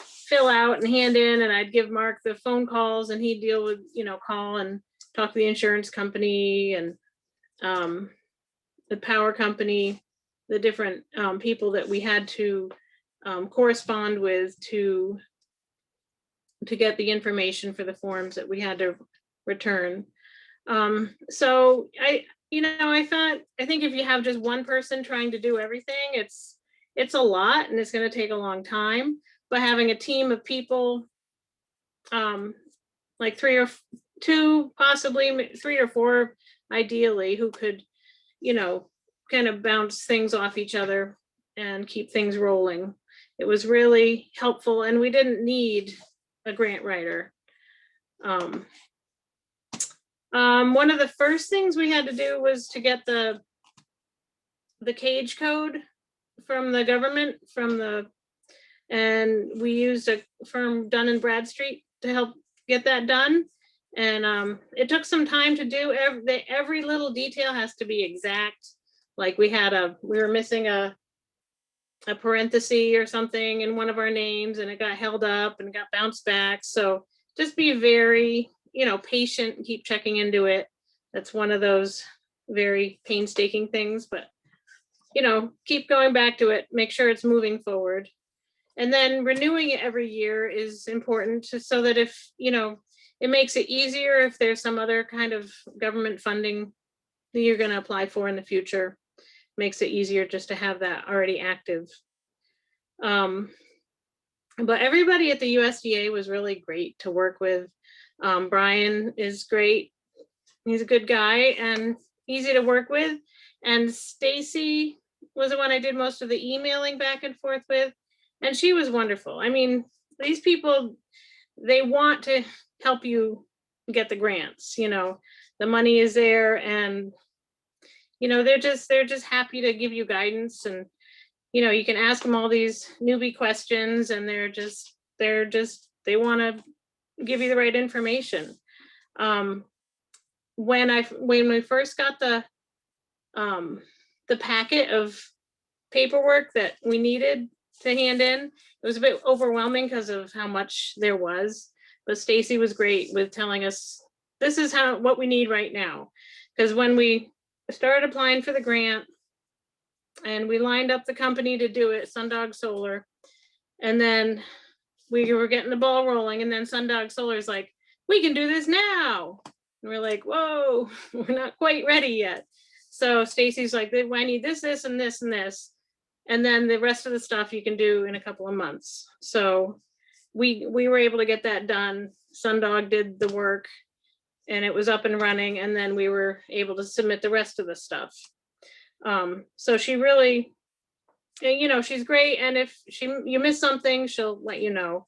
fill out and hand in, and I'd give Mark the phone calls and he'd deal with, call and talk to the insurance company and the power company, the different people that we had to correspond with to get the information for the forms that we had to return. So I think if you have just one person trying to do everything, it's a lot and it's going to take a long time. But having a team of people, like 3 or 2, possibly 3 or 4, ideally, who could, kind of bounce things off each other and keep things rolling. It was really helpful, and we didn't need a grant writer. One of the first things we had to do was to get the cage code from the government, and we used a firm, Dun & Bradstreet, to help get that done. And it took some time to do. Every little detail has to be exact. Like we were missing a parenthesis or something in one of our names, and it got held up and got bounced back. So just be very, patient and keep checking into it. That's one of those very painstaking things, but keep going back to it, make sure it's moving forward. And then renewing it every year is important, so that if, it makes it easier if there's some other kind of government funding that you're going to apply for in the future. Makes it easier just to have that already active. But everybody at the USDA was really great to work with. Brian is great. He's a good guy and easy to work with. And Stacy was the one I did most of the emailing back and forth with. And she was wonderful. I mean, these people, they want to help you get the grants, the money is there, and they're just happy to give you guidance, and you can ask them all these newbie questions, and they want to give you the right information. When we first got the packet of paperwork that we needed to hand in, it was a bit overwhelming because of how much there was, but Stacy was great with telling us, this is what we need right now. Because when we started applying for the grant and we lined up the company to do it, Sundog Solar, and then we were getting the ball rolling, and then Sundog Solar is like, we can do this now. And we're like, whoa, we're not quite ready yet. So Stacy's like, I need this, this, and this, and this. And then the rest of the stuff you can do in a couple of months. So we were able to get that done. Sundog did the work and it was up and running. And then we were able to submit the rest of the stuff. So she really, she's great. And if you miss something, she'll let you know.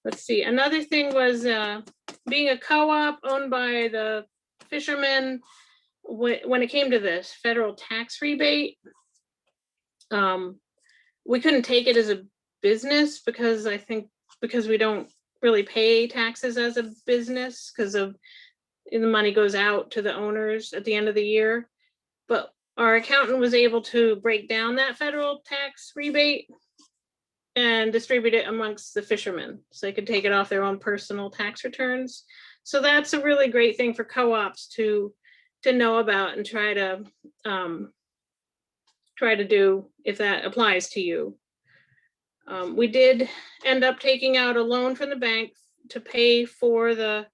Let's see, another thing was being a co-op owned by the Fisherman. When it came to this federal tax rebate, we couldn't take it as a business because we don't really pay taxes as a business because of the money goes out to the owners at the end of the year. But our accountant was able to break down that federal tax rebate and distribute it amongst the fishermen so they could take it off their own personal tax returns. So that's a really great thing for co-ops to know about and try to do if that applies to you. We did end up taking out a loan from the bank to pay for the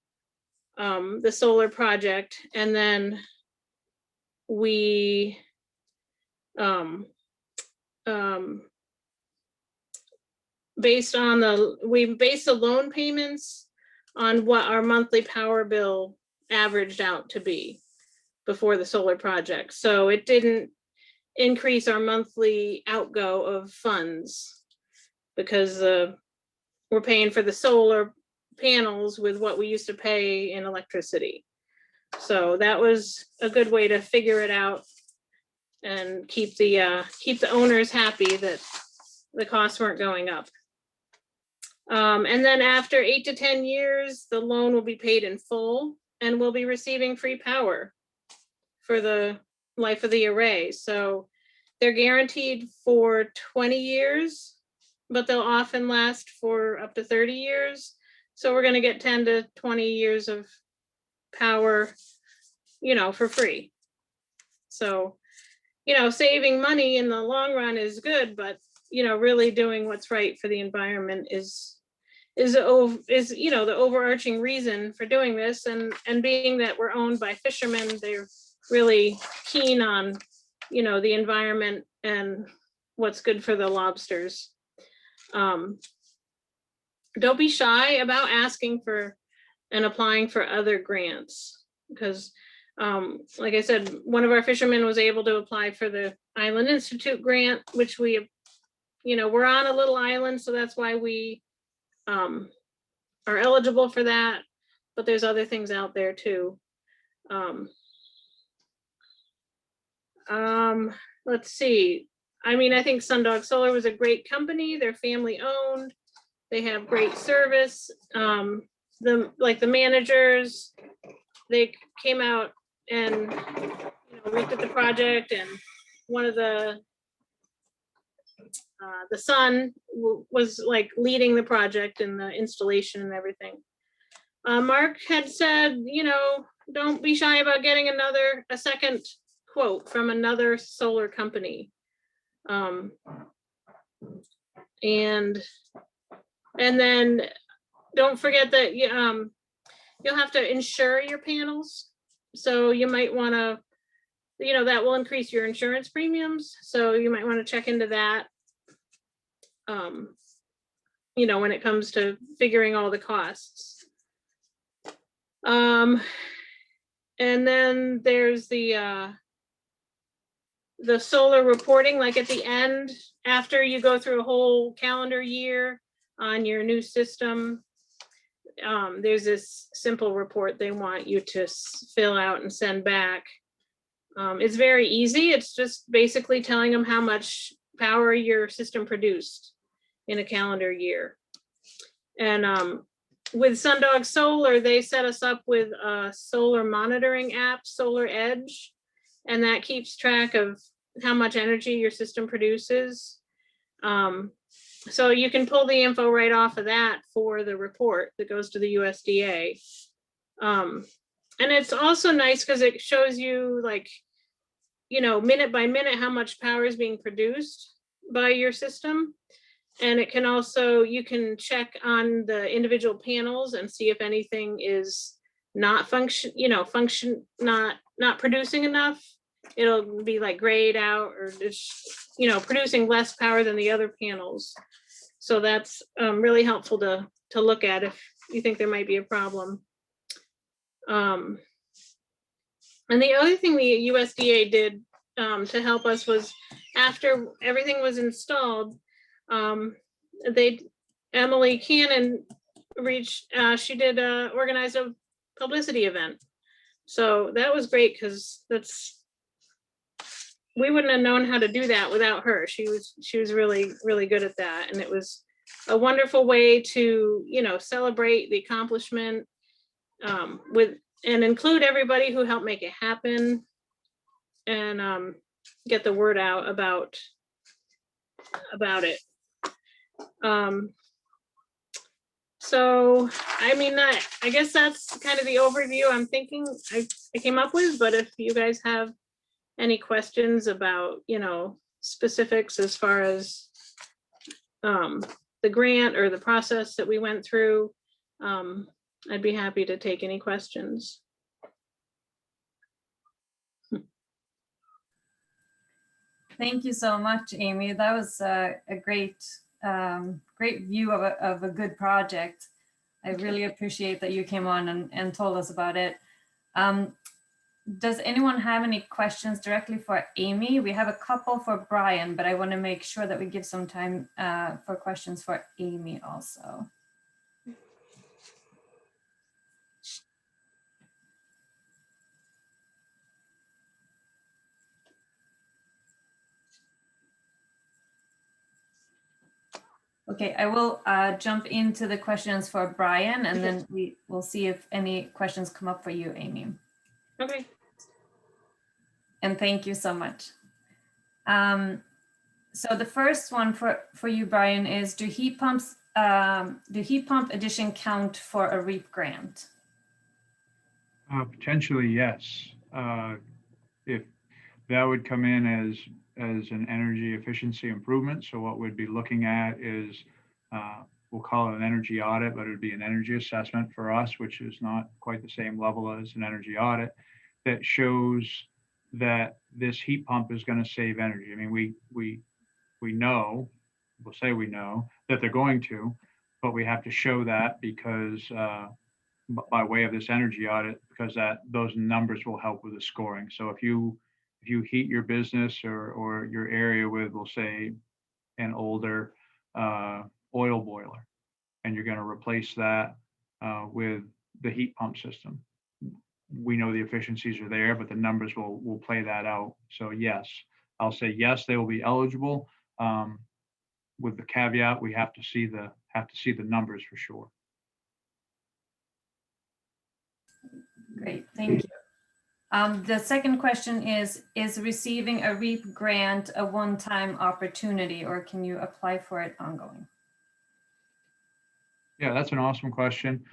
solar project, and then we based on we based the loan payments on what our monthly power bill averaged out to be before the solar project. So it didn't increase our monthly outgo of funds because we're paying for the solar panels with what we used to pay in electricity. So that was a good way to figure it out and keep the owners happy that the costs weren't going up. And then after 8 to 10 years, the loan will be paid in full and we'll be receiving free power for the life of the array. So they're guaranteed for 20 years, but they'll often last for up to 30 years. So we're going to get 10 to 20 years of power, for free. So, saving money in the long run is good, but, really doing what's right for the environment is the overarching reason for doing this. And being that we're owned by fishermen, they're really keen on, the environment and what's good for the lobsters. Don't be shy about asking for and applying for other grants, because like I said, one of our fishermen was able to apply for the Island Institute grant, which we're on a little island, so that's why we are eligible for that, but there's other things out there too. Let's see. I think Sundog Solar was a great company. They're family owned. They have great service. The managers, they came out and looked at the project, and one of the son was like leading the project and the installation and everything. Mark had said, don't be shy about getting a second quote from another solar company. And then don't forget that you'll have to insure your panels. So you might want to, that will increase your insurance premiums. So you might want to check into that, when it comes to figuring all the costs. And then there's the solar reporting, like at the end, after you go through a whole calendar year on your new system, there's this simple report they want you to fill out and send back. It's very easy. It's just basically telling them how much power your system produced in a calendar year. And with Sundog Solar, they set us up with a solar monitoring app, Solar Edge, and that keeps track of how much energy your system produces. So you can pull the info right off of that for the report that goes to the USDA. And it's also nice because it shows you minute by minute how much power is being produced by your system. And it can also, you can check on the individual panels and see if anything is not not producing enough. It'll be like grayed out, or it's, producing less power than the other panels. So that's really helpful to look at if you think there might be a problem. And the other thing the USDA did to help us was, after everything was installed, Emily Cannon organized a publicity event. So that was great, because we wouldn't have known how to do that without her. She was really, really good at that. And it was a wonderful way to, celebrate the accomplishment and include everybody who helped make it happen, and get the word out about it. So, I guess that's kind of the overview I'm thinking I came up with, but if you guys have any questions about, specifics as far as the grant or the process that we went through, I'd be happy to take any questions.
Thank you so much, Amy. That was a great, great view of a good project. I really appreciate that you came on and told us about it. Does anyone have any questions directly for Amy? We have a couple for Brian, but I want to make sure that we give some time for questions for Amy also. Okay, I will jump into the questions for Brian, and then we will see if any questions come up for you, Amy.
Okay.
And thank you so much. So the first one for you, Brian, is do heat pump addition count for a REAP grant?
Potentially, yes. If that would come in as an energy efficiency improvement. So what we'd be looking at is, we'll call it an energy audit, but it would be an energy assessment for us, which is not quite the same level as an energy audit, that shows that this heat pump is going to save energy. I mean, we know, we'll say we know that they're going to, but we have to show that because by way of this energy audit, because those numbers will help with the scoring. So if you heat your business or your area with, we'll say, an older oil boiler, and you're going to replace that with the heat pump system, we know the efficiencies are there, but the numbers will play that out. So yes, I'll say yes, they will be eligible. With the caveat, we have to see the numbers for sure.
Great, thank you. The second question is receiving a REAP grant a one-time opportunity, or can you apply for it ongoing?
Yeah, that's an awesome question.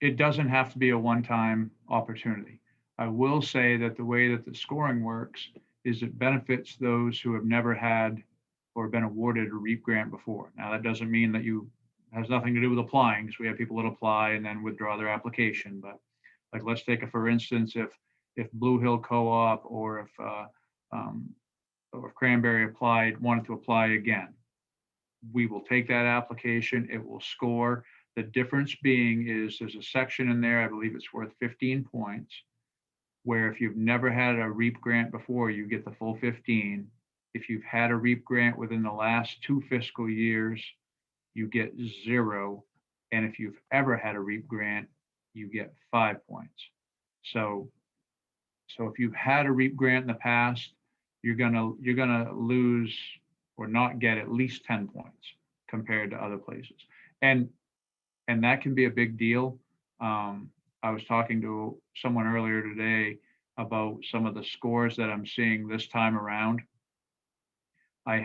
It doesn't have to be a one-time opportunity. I will say that the way that the scoring works is it benefits those who have never had or been awarded a REAP grant before. Now, that doesn't mean that has nothing to do with applying, because we have people that apply and then withdraw their application. But like, let's take for instance, if Blue Hill Co-op or if Cranberry wanted to apply again, we will take that application, it will score. The difference being is there's a section in there, I believe it's worth 15 points, where if you've never had a REAP grant before, you get the full 15. If you've had a REAP grant within the last 2 fiscal years, you get 0. And if you've ever had a REAP grant, you get 5 points. So if you've had a REAP grant in the past, you're gonna lose or not get at least 10 points compared to other places. And that can be a big deal. I was talking to someone earlier today about some of the scores that I'm seeing this time around. I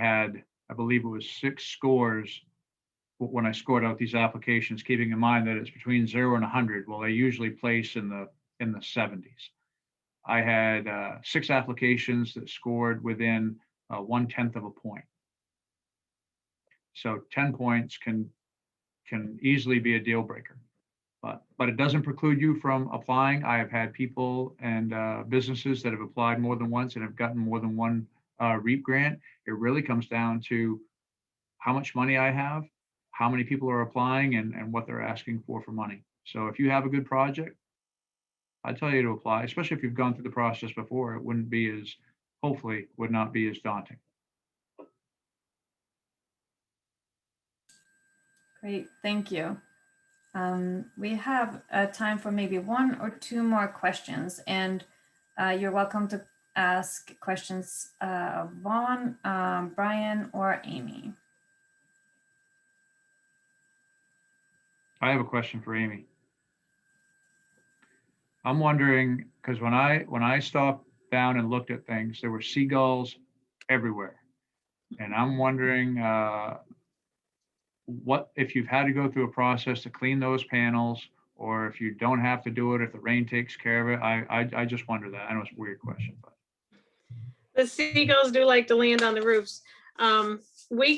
believe it was 6 scores when I scored out these applications, keeping in mind that it's between 0 and 100. Well, they usually place in the 70s. I had 6 applications that scored within 1/10 of a point. So 10 points can easily be a deal breaker. But it doesn't preclude you from applying. I have had people and businesses that have applied more than once and have gotten more than one REAP grant. It really comes down to how much money I have, how many people are applying, and what they're asking for money. So if you have a good project, I'd tell you to apply, especially if you've gone through the process before. It hopefully would not be as daunting.
Great, thank you. We have time for maybe 1 or 2 more questions, and you're welcome to ask questions of Vaughan, Brian, or Amy.
I have a question for Amy. I'm wondering, because when I stopped down and looked at things, there were seagulls everywhere. And I'm wondering, what if you've had to go through a process to clean those panels, or if you don't have to do it, if the rain takes care of it. I just wonder that. I know it's a weird question, but
The seagulls do like to land on the roofs. We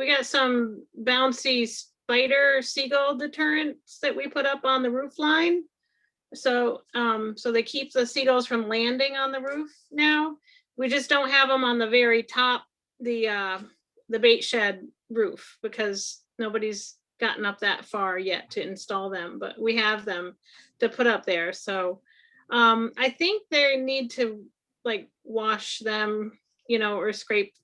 got some bouncy spider seagull deterrents that we put up on the roof line. So, so they keep the seagulls from landing on the roof now. We just don't have them on the very top, the bait shed roof, because nobody's gotten up that far yet to install them, but we have them to put up there. So I think they need to like wash them, you know, or scrape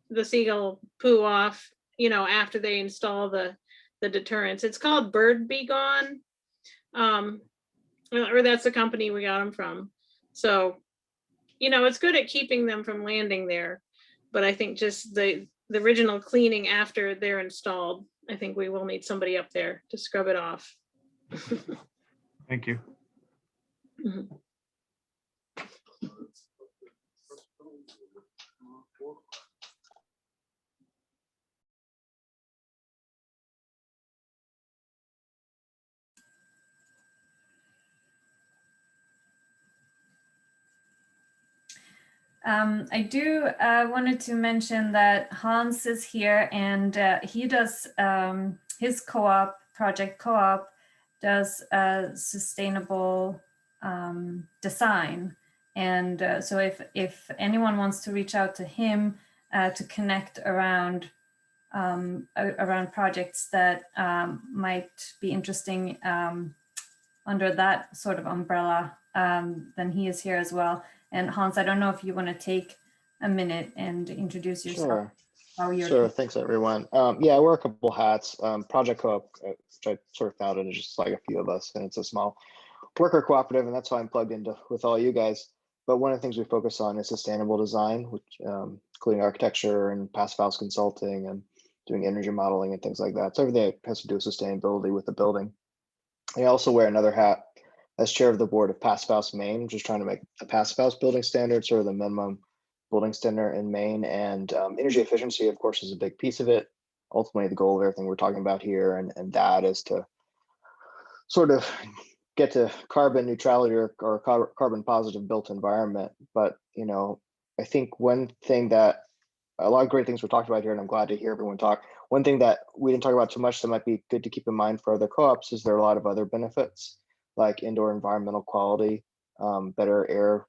the seagull poo off, you know, after they install the deterrents. It's called Bird Be Gone. Or that's the company we got them from. So, you know, it's good at keeping them from landing there, but I think just the original cleaning after they're installed, I think we will need somebody up there to scrub it off.
Thank you.
Mhm.
I do wanted to mention that Hans is here, and he does his co-op, project co-op, does sustainable design. And so if anyone wants to reach out to him to connect around projects that might be interesting under that sort of umbrella, then he is here as well. And Hans, I don't know if you want to take a minute and introduce yourself.
Sure.
How you're
Sure. Thanks, everyone. Yeah, I wear a couple hats. Project Co-op, which I sort of founded, is just like a few of us, and it's a small worker cooperative, and that's why I'm plugged into with all you guys. But one of the things we focus on is sustainable design, which including architecture and passive house consulting and doing energy modeling and things like that. So everything that has to do with sustainability with the building. I also wear another hat as chair of the board of Passive House Maine, which is trying to make the passive house building standard sort of the minimum building standard in Maine. And energy efficiency, of course, is a big piece of it. Ultimately, the goal of everything we're talking about here, and that is to sort of get to carbon neutrality or carbon positive built environment. But, you know, I think one thing that a lot of great things were talked about here, and I'm glad to hear everyone talk. One thing that we didn't talk about too much that might be good to keep in mind for other co-ops is there are a lot of other benefits, like indoor environmental quality, better air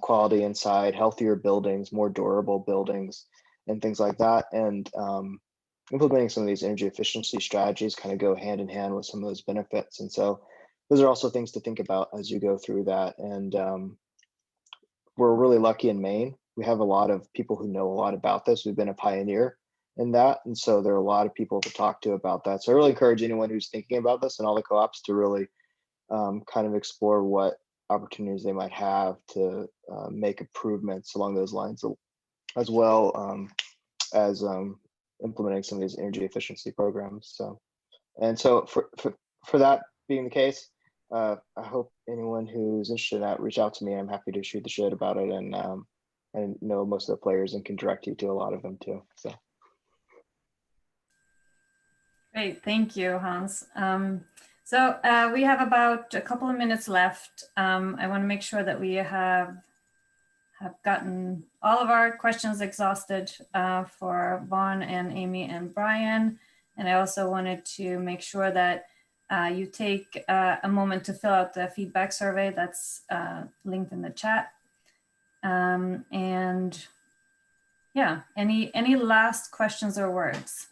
quality inside, healthier buildings, more durable buildings, and things like that. And implementing some of these energy efficiency strategies kind of go hand in hand with some of those benefits. And so those are also things to think about as you go through that. And we're really lucky in Maine. We have a lot of people who know a lot about this. We've been a pioneer in that. And so there are a lot of people to talk to about that. So I really encourage anyone who's thinking about this and all the co-ops to really kind of explore what opportunities they might have to make improvements along those lines, as well as implementing some of these energy efficiency programs. So, and so for that being the case, I hope anyone who's interested in that reach out to me. I'm happy to shoot the shit about it, and I know most of the players and can direct you to a lot of them too. So.
Great, thank you, Hans. So we have about a couple of minutes left. I want to make sure that we have gotten all of our questions exhausted for Vaughan and Amy and Brian. And I also wanted to make sure that you take a moment to fill out the feedback survey that's linked in the chat. And yeah, any last questions or words?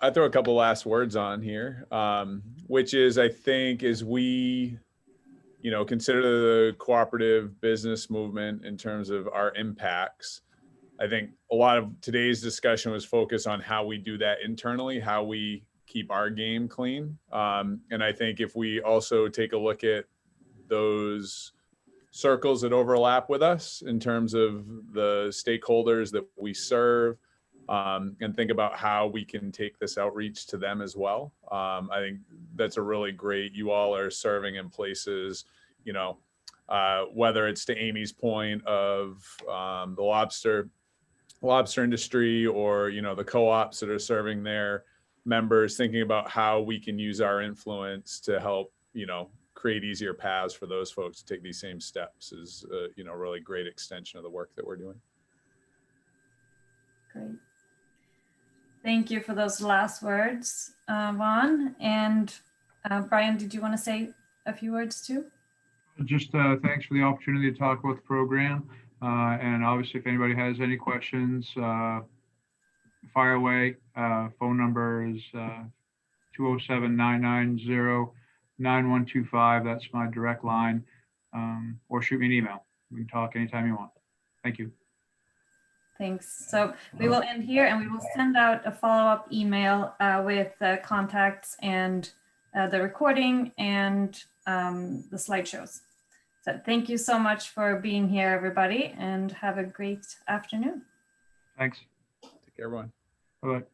I throw a couple last words on here, which is, I think, as we, you know, consider the cooperative business movement in terms of our impacts, I think a lot of today's discussion was focused on how we do that internally, how we keep our game clean. And I think if we also take a look at those circles that overlap with us in terms of the stakeholders that we serve, and think about how we can take this outreach to them as well. I think that's a really great, you all are serving in places, you know, whether it's to Amy's point of the lobster industry, or, you know, the co-ops that are serving their members, thinking about how we can use our influence to help, you know, create easier paths for those folks to take these same steps is, you know, really great extension of the work that we're doing.
Great. Thank you for those last words, Vaughan. And Brian, did you want to say a few words too?
Just thanks for the opportunity to talk about the program. And obviously, if anybody has any questions, fire away. Phone number is 207-990-9125. That's my direct line. Or shoot me an email. We can talk anytime you want. Thank you.
Thanks. So we will end here and we will send out a follow-up email with contacts and the recording and the slideshows. So thank you so much for being here, everybody, and have a great afternoon.
Thanks.
Take care, everyone.
Bye-bye.